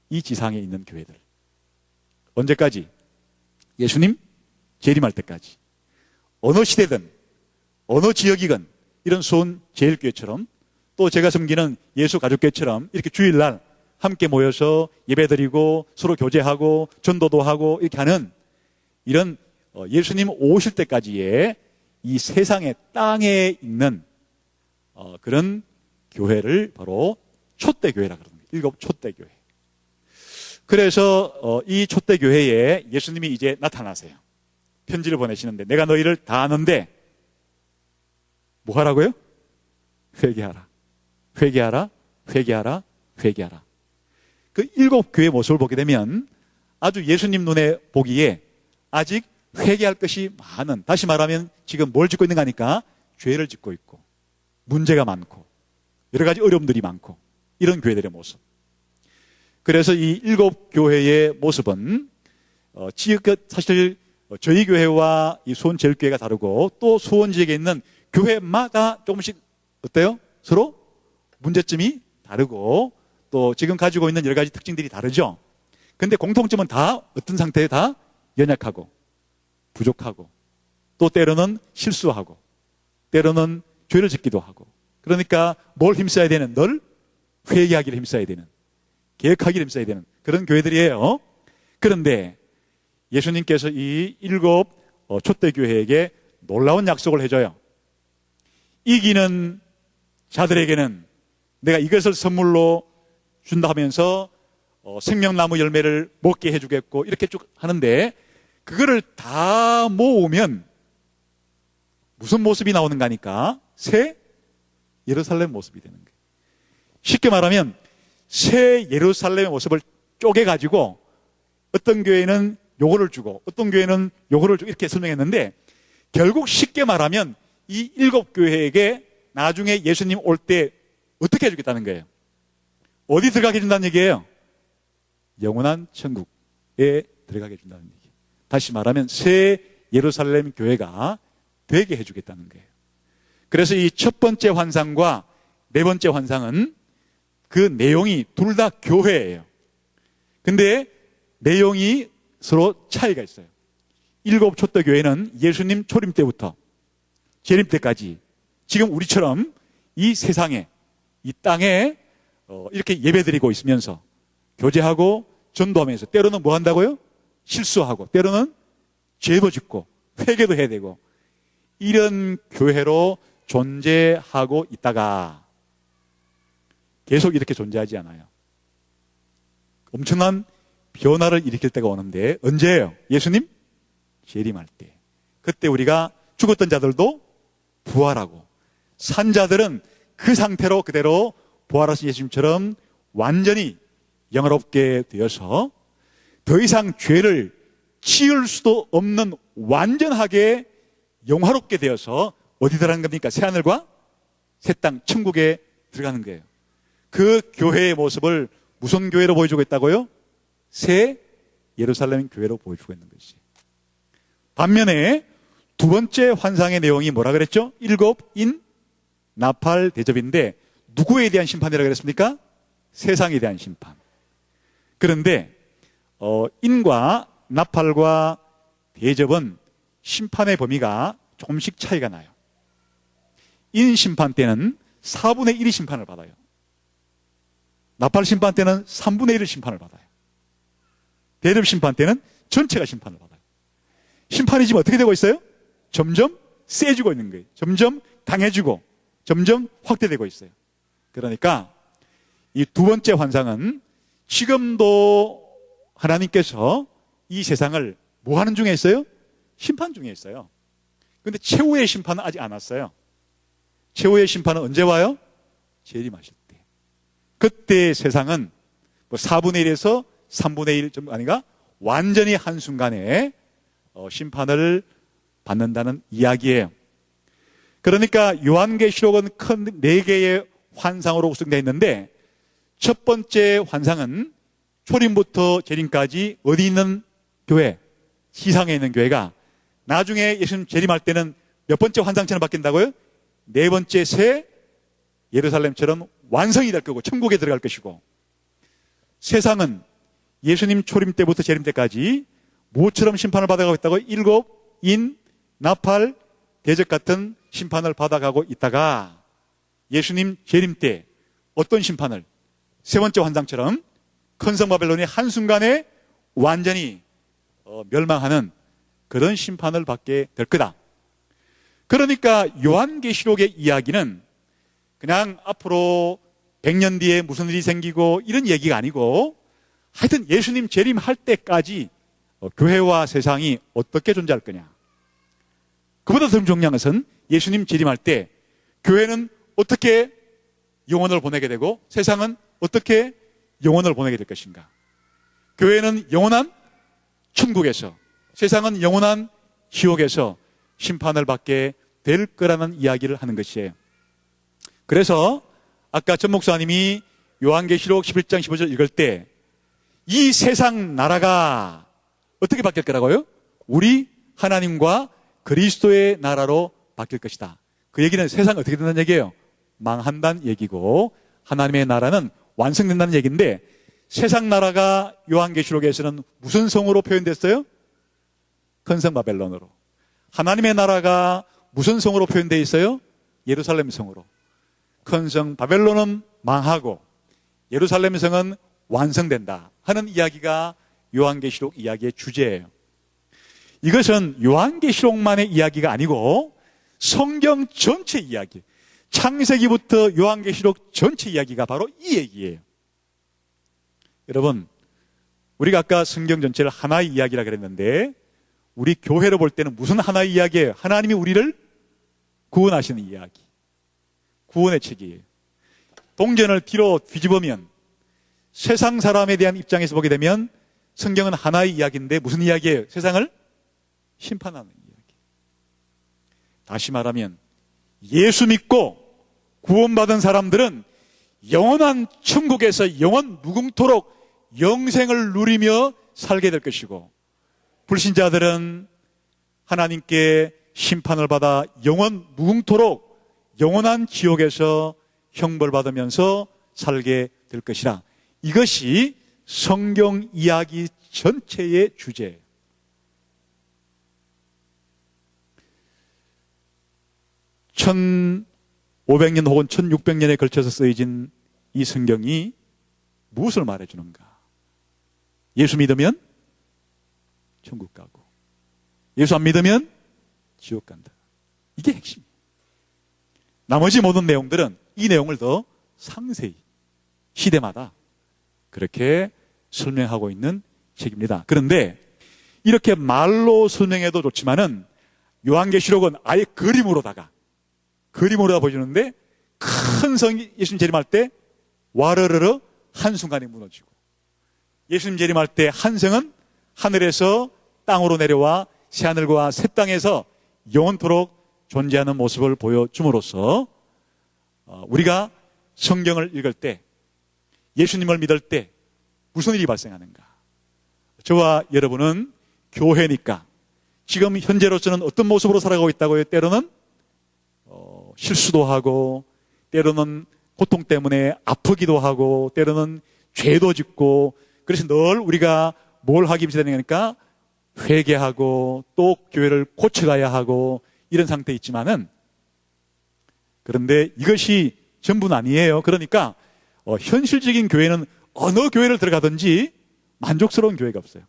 이 지상에 있는 교회들. 언제까지? 예수님 재림할 때까지. 어느 시대든 어느 지역이건 이런 수원 제일교회처럼 또 제가 섬기는 예수가족교회처럼 이렇게 주일날 함께 모여서 예배드리고 서로 교제하고 전도도 하고 이렇게 하는 이런 예수님 오실 때까지의 이 세상의 땅에 있는 그런 교회를 바로 촛대교회라고 그럽니다. 7 촛대교회. 그래서 이 촛대교회에 예수님이 이제 나타나세요. 편지를 보내시는데 내가 너희를 다 아는데 뭐 하라고요? 회개하라. 회개하라. 회개하라. 회개하라. 그 7 교회의 모습을 보게 되면 아주 예수님 눈에 보기에 아직 회개할 것이 많은, 다시 말하면 지금 뭘 짓고 있는가 하니까 죄를 짓고 있고 문제가 많고 여러 가지 어려움들이 많고 이런 교회들의 모습. 그래서 이 7 교회의 모습은 사실 저희 교회와 이 수원 제일교회가 다르고 또 수원 지역에 있는 교회마다 조금씩 어때요? 서로 문제점이 다르고 또 지금 가지고 있는 여러 가지 특징들이 다르죠. 근데 공통점은 다 어떤 상태에 다 연약하고 부족하고 또 때로는 실수하고 때로는 죄를 짓기도 하고, 그러니까 뭘 힘써야 되는? 늘 회개하기를 힘써야 되는, 개혁하기를 힘써야 되는 그런 교회들이에요. 그런데 예수님께서 이 7 촛대교회에게 놀라운 약속을 해줘요. 이기는 자들에게는 내가 이것을 선물로 준다 하면서 생명나무 열매를 먹게 해주겠고 이렇게 쭉 하는데, 그거를 다 모으면 무슨 모습이 나오는가 하니까 새 예루살렘 모습이 되는 거예요. 쉽게 말하면 새 예루살렘의 모습을 쪼개가지고 어떤 교회는 요거를 주고 어떤 교회는 요거를 주고 이렇게 설명했는데, 결국 쉽게 말하면 이 7 교회에게 나중에 예수님 올 때 어떻게 해주겠다는 거예요? 어디 들어가게 해준다는 얘기예요? 영원한 천국에 들어가게 해준다는 얘기. 다시 말하면 새 예루살렘 교회가 되게 해주겠다는 거예요. 그래서 이 첫 번째 환상과 네 번째 환상은 그 내용이 둘 다 교회예요. 근데 내용이 서로 차이가 있어요. 일곱 촛대 교회는 예수님 초림 때부터 재림 때까지 지금 우리처럼 이 세상에, 이 땅에 이렇게 예배드리고 있으면서 교제하고 전도하면서 때로는 뭐 한다고요? 실수하고 때로는 죄도 짓고 회개도 해야 되고 이런 교회로 존재하고 있다가 계속 이렇게 존재하지 않아요. 엄청난 변화를 일으킬 때가 오는데 언제예요? 예수님 재림할 때. 그때 우리가 죽었던 자들도 부활하고 산 자들은 그 상태로 그대로 부활하신 예수님처럼 완전히 영화롭게 되어서 더 이상 죄를 지을 수도 없는 완전하게 영화롭게 되어서 어디 들어가는 겁니까? 새하늘과 새 땅 천국에 들어가는 거예요. 그 교회의 모습을 무슨 교회로 보여주고 있다고요? 새 예루살렘 교회로 보여주고 있는 것이. 반면에 두 번째 환상의 내용이 뭐라 그랬죠? 일곱인 나팔 대접인데 누구에 대한 심판이라고 그랬습니까? 세상에 대한 심판. 그런데 인과 나팔과 대접은 심판의 범위가 조금씩 차이가 나요. 인 심판 때는 4분의 1이 심판을 받아요. 나팔 심판 때는 3분의 1을 심판을 받아요. 대접 심판 때는 전체가 심판을 받아요. 심판이 지금 어떻게 되고 있어요? 점점 세지고 있는 거예요. 점점 강해지고 점점 확대되고 있어요. 그러니까 이 두 번째 환상은 지금도 하나님께서 이 세상을 뭐 하는 중에 있어요? 심판 중에 있어요. 그런데 최후의 심판은 아직 안 왔어요. 최후의 심판은 언제 와요? 재림하실 때. 그때 세상은 뭐 4분의 1에서 3분의 1 정도 아닌가? 완전히 한순간에 심판을 받는다는 이야기예요. 그러니까 요한계시록은 큰 4개의 환상으로 구성되어 있는데 첫 번째 환상은 초림부터 재림까지 어디 있는 교회, 지상에 있는 교회가 나중에 예수님 재림할 때는 몇 번째 환상처럼 바뀐다고요? 4번째 새 예루살렘처럼 완성이 될 거고 천국에 들어갈 것이고, 세상은 예수님 초림 때부터 재림 때까지 무엇처럼 심판을 받아가고 있다고? 일곱, 인, 나팔, 대적 같은 심판을 받아가고 있다가 예수님 재림 때 어떤 심판을? 세 번째 환상처럼 큰 성 바벨론이 한순간에 완전히 멸망하는 그런 심판을 받게 될 거다. 그러니까 요한계시록의 이야기는 그냥 앞으로 100년 뒤에 무슨 일이 생기고 이런 얘기가 아니고 하여튼 예수님 재림할 때까지 교회와 세상이 어떻게 존재할 거냐. 그보다 더 중요한 것은 예수님 재림할 때 교회는 어떻게 영혼을 보내게 되고 세상은 어떻게 영혼을 보내게 될 것인가. 교회는 영원한 천국에서, 세상은 영원한 지옥에서 심판을 받게 될 거라는 이야기를 하는 것이에요. 그래서 아까 전 목사님이 요한계시록 11장 15절 읽을 때 이 세상 나라가 어떻게 바뀔 거라고요? 우리 하나님과 그리스도의 나라로 바뀔 것이다. 그 얘기는 세상이 어떻게 된다는 얘기예요? 망한다는 얘기고 하나님의 나라는 완성된다는 얘기인데, 세상 나라가 요한계시록에서는 무슨 성으로 표현됐어요? 큰 성 바벨론으로. 하나님의 나라가 무슨 성으로 표현되어 있어요? 예루살렘 성으로. 큰 성 바벨론은 망하고 예루살렘 성은 완성된다 하는 이야기가 요한계시록 이야기의 주제예요. 이것은 요한계시록만의 이야기가 아니고 성경 전체 이야기, 창세기부터 요한계시록 전체 이야기가 바로 이 얘기예요. 여러분, 우리가 아까 성경 전체를 하나의 이야기라 그랬는데 우리 교회로 볼 때는 무슨 하나의 이야기예요? 하나님이 우리를 구원하시는 이야기, 구원의 책이에요. 동전을 뒤로 뒤집으면 세상 사람에 대한 입장에서 보게 되면 성경은 하나의 이야기인데 무슨 이야기예요? 세상을 심판하는 이야기. 다시 말하면 예수 믿고 구원받은 사람들은 영원한 천국에서 영원 무궁토록 영생을 누리며 살게 될 것이고, 불신자들은 하나님께 심판을 받아 영원 무궁토록 영원한 지옥에서 형벌받으면서 살게 될 것이라. 이것이 성경 이야기 전체의 주제예요. (1500년) 혹은 (1600년에) 걸쳐서 쓰여진 이 성경이 무엇을 말해주는가? 예수 믿으면 천국 가고, 예수 안 믿으면 지옥 간다. 이게 핵심이에요. 나머지 모든 내용들은 이 내용을 더 상세히 시대마다 그렇게 설명하고 있는 책입니다. 그런데 이렇게 말로 설명해도 좋지만은 요한계시록은 아예 그림으로다가 보여주는데, 큰 성이 예수님 재림할 때 와르르르 한순간에 무너지고, 예수님 재림할 때 한 성은 하늘에서 땅으로 내려와 새하늘과 새 땅에서 영원토록 존재하는 모습을 보여줌으로써 우리가 성경을 읽을 때, 예수님을 믿을 때 무슨 일이 발생하는가? 저와 여러분은 교회니까 지금 현재로서는 어떤 모습으로 살아가고 있다고요? 때로는 실수도 하고, 때로는 고통 때문에 아프기도 하고, 때로는 죄도 짓고, 그래서 늘 우리가 뭘 하기 위해서니까 회개하고 또 교회를 고쳐가야 하고 이런 상태에 있지만은, 그런데 이것이 전부는 아니에요. 그러니까 현실적인 교회는 어느 교회를 들어가든지 만족스러운 교회가 없어요.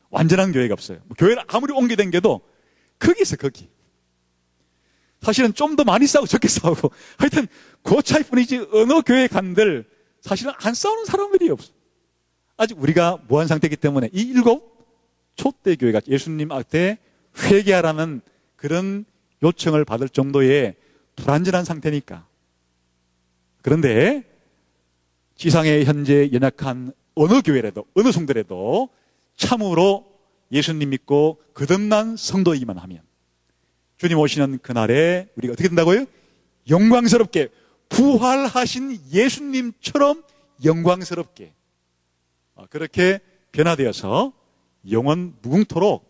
완전한 교회가 없어요. 교회를 아무리 옮겨 다녀도 거기서 거기. 사실은 좀 더 많이 싸우고 적게 싸우고 하여튼 그 차이뿐이지, 어느 교회 간들 사실은 안 싸우는 사람들이 없어요. 아직 우리가 무한 상태이기 때문에 이 7 초대 교회가 예수님한테 회개하라는 그런 요청을 받을 정도의 불완전한 상태니까. 그런데 지상에 현재 연약한 어느 교회라도, 어느 성도라도 참으로 예수님 믿고 거듭난 성도이기만 하면 주님 오시는 그날에 우리가 어떻게 된다고요? 영광스럽게, 부활하신 예수님처럼 영광스럽게 그렇게 변화되어서 영원 무궁토록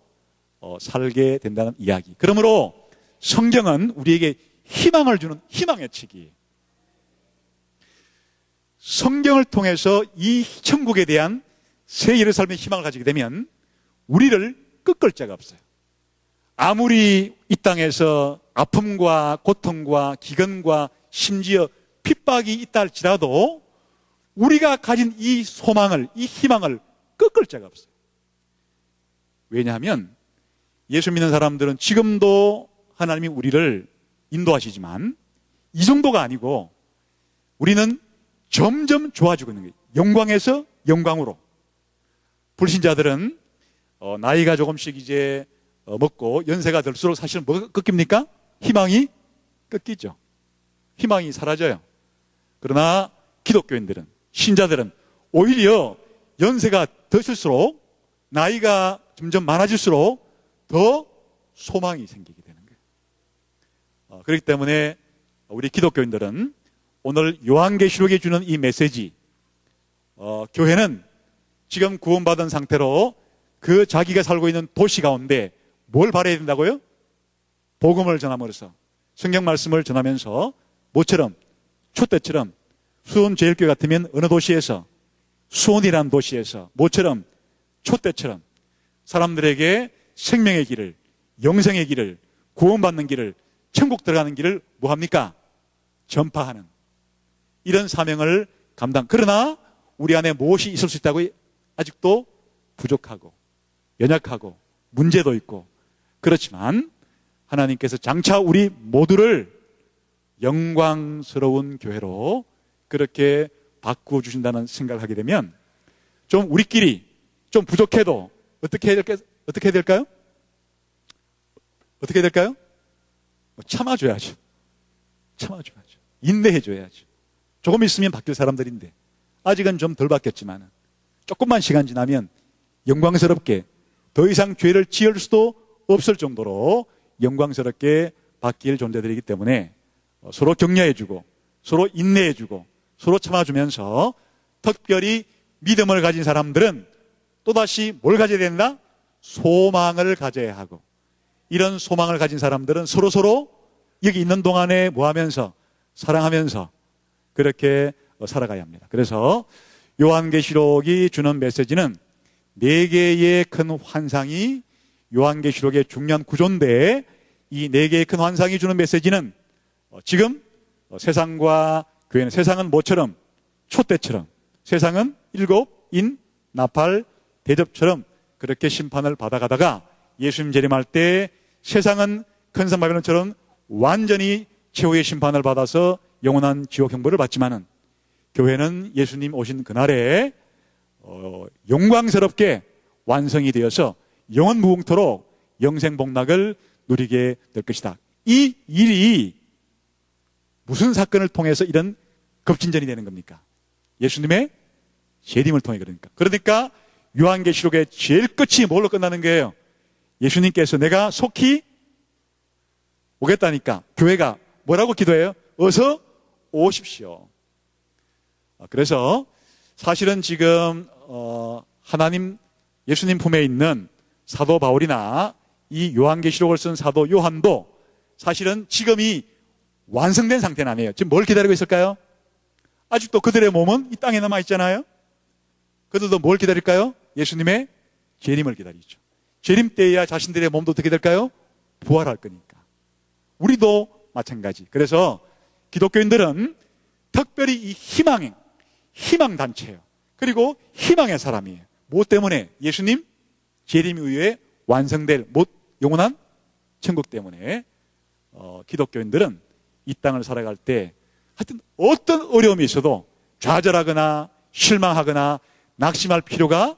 살게 된다는 이야기. 그러므로 성경은 우리에게 희망을 주는 희망의 책이에요. 성경을 통해서 이 천국에 대한 새 예루살렘의 희망을 가지게 되면 우리를 꺾을 자가 없어요. 아무리 이 땅에서 아픔과 고통과 기근과 심지어 핍박이 있다 할지라도 우리가 가진 이 소망을, 이 희망을 꺾을 자가 없어요. 왜냐하면 예수 믿는 사람들은 지금도 하나님이 우리를 인도하시지만 이 정도가 아니고 우리는 점점 좋아지고 있는 거예요. 영광에서 영광으로. 불신자들은 나이가 조금씩 이제 먹고 연세가 들수록 사실은 뭐가 꺾입니까? 희망이 꺾이죠. 희망이 사라져요. 그러나 기독교인들은, 신자들은 오히려 연세가 드실수록, 나이가 점점 많아질수록 더 소망이 생기게 되는 거예요. 그렇기 때문에 우리 기독교인들은 오늘 요한계시록에 주는 이 메시지, 교회는 지금 구원받은 상태로 그 자기가 살고 있는 도시 가운데 뭘 바라야 된다고요? 복음을 전함으로써, 성경 말씀을 전하면서, 모처럼 초대처럼 수원제일교회 같으면 어느 도시에서, 수원이라는 도시에서 모처럼 초대처럼 사람들에게 생명의 길을, 영생의 길을, 구원받는 길을, 천국 들어가는 길을 뭐합니까? 전파하는 이런 사명을 감당. 그러나 우리 안에 무엇이 있을 수 있다고? 아직도 부족하고 연약하고 문제도 있고, 그렇지만 하나님께서 장차 우리 모두를 영광스러운 교회로 그렇게 바꾸어 주신다는 생각을 하게 되면 좀 우리끼리 좀 부족해도 어떻게 해야 될까요? 어떻게 해야 될까요? 참아줘야죠. 참아줘야죠. 인내해줘야죠. 조금 있으면 바뀔 사람들인데 아직은 좀 덜 바뀌었지만 조금만 시간 지나면 영광스럽게 더 이상 죄를 지을 수도 없을 정도로 영광스럽게 바뀔 존재들이기 때문에 서로 격려해주고 서로 인내해주고 서로 참아주면서 특별히 믿음을 가진 사람들은 또다시 뭘 가져야 된다? 소망을 가져야 하고, 이런 소망을 가진 사람들은 서로서로 여기 있는 동안에 뭐 하면서? 사랑하면서 그렇게 살아가야 합니다. 그래서 요한계시록이 주는 메시지는 네 개의 큰 환상이 요한계시록의 중요한 구조인데, 이 네 개의 큰 환상이 주는 메시지는 지금 세상과 교회는, 세상은 뭐처럼? 촛대처럼, 세상은 일곱 인 나팔 대접처럼 그렇게 심판을 받아가다가 예수님 재림할 때 세상은 큰 산 바벨론처럼 완전히 최후의 심판을 받아서 영원한 지옥 형벌을 받지만은, 교회는 예수님 오신 그날에 영광스럽게 완성이 되어서 영원 무궁토록 영생복락을 누리게 될 것이다. 이 일이 무슨 사건을 통해서 이런 급진전이 되는 겁니까? 예수님의 재림을 통해. 그러니까 요한계시록의 제일 끝이 뭘로 끝나는 거예요? 예수님께서 내가 속히 오겠다니까 교회가 뭐라고 기도해요? 어서 오십시오. 그래서 사실은 지금 하나님, 예수님 품에 있는 사도 바울이나 이 요한계시록을 쓴 사도 요한도 사실은 지금이 완성된 상태는 아니에요. 지금 뭘 기다리고 있을까요? 아직도 그들의 몸은 이 땅에 남아 있잖아요. 그들도 뭘 기다릴까요? 예수님의 재림을 기다리죠. 재림 때에야 자신들의 몸도 어떻게 될까요? 부활할 거니까. 우리도 마찬가지. 그래서 기독교인들은 특별히 이 희망단체예요. 그리고 희망의 사람이에요. 무엇 때문에? 예수님 재림 이후에 완성될 영원한 천국 때문에 기독교인들은 이 땅을 살아갈 때 하여튼 어떤 어려움이 있어도 좌절하거나 실망하거나 낙심할 필요가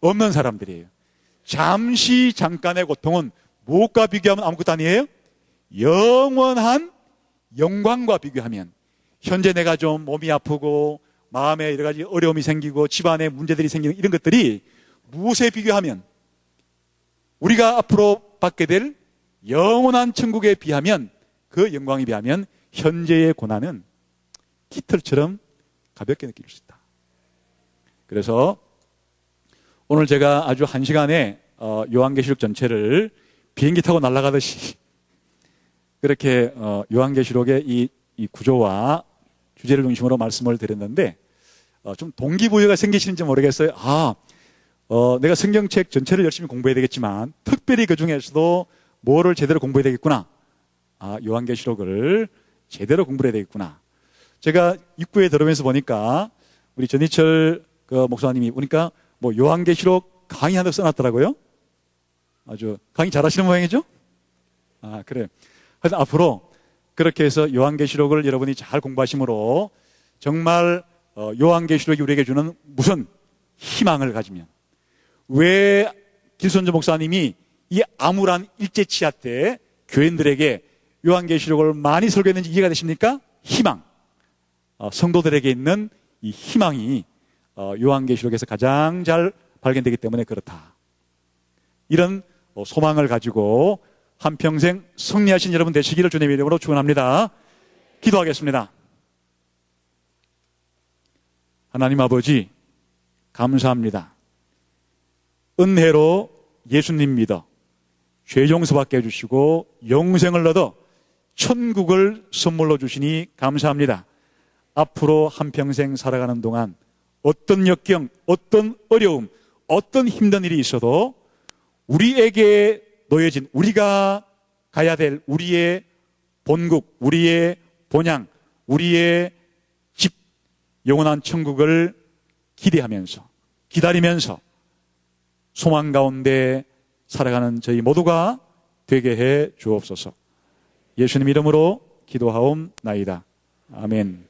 없는 사람들이에요. 잠깐의 고통은 무엇과 비교하면 아무것도 아니에요? 영원한 영광과 비교하면, 현재 내가 좀 몸이 아프고 마음에 여러 가지 어려움이 생기고 집안에 문제들이 생기는 이런 것들이 무엇에 비교하면, 우리가 앞으로 받게 될 영원한 천국에 비하면, 그 영광에 비하면 현재의 고난은 깃털처럼 가볍게 느낄 수 있다. 그래서 오늘 제가 아주 한 시간에 요한계시록 전체를 비행기 타고 날아가듯이 그렇게 요한계시록의 이 구조와 주제를 중심으로 말씀을 드렸는데, 좀 동기부여가 생기시는지 모르겠어요. 내가 성경책 전체를 열심히 공부해야 되겠지만 특별히 그 중에서도 뭐를 제대로 공부해야 되겠구나. 요한계시록을 제대로 공부해야 되겠구나. 제가 입구에 들어오면서 보니까 우리 전희철 그 목사님이 보니까 뭐 요한계시록 강의 하나 써놨더라고요. 아주 강의 잘하시는 모양이죠? 그래요. 그래서 앞으로 그렇게 해서 요한계시록을 여러분이 잘 공부하심으로 정말 요한계시록이 우리에게 주는 무슨 희망을 가지면, 왜 길선조 목사님이 이 암울한 일제치하 때 교인들에게 요한계시록을 많이 설교했는지 이해가 되십니까? 희망. 성도들에게 있는 이 희망이 요한계시록에서 가장 잘 발견되기 때문에 그렇다. 이런 소망을 가지고 한평생 승리하신 여러분 되시기를 주님의 이름으로 축원합니다. 기도하겠습니다. 하나님 아버지, 감사합니다. 은혜로 예수님 믿어 죄 용서받게 해주시고 영생을 얻어 천국을 선물로 주시니 감사합니다. 앞으로 한평생 살아가는 동안 어떤 역경, 어떤 어려움, 어떤 힘든 일이 있어도 우리에게 놓여진, 우리가 가야 될 우리의 본국, 우리의 본향, 우리의 집, 영원한 천국을 기대하면서, 기다리면서 소망 가운데 살아가는 저희 모두가 되게 해 주옵소서. 예수님 이름으로 기도하옵나이다. 아멘.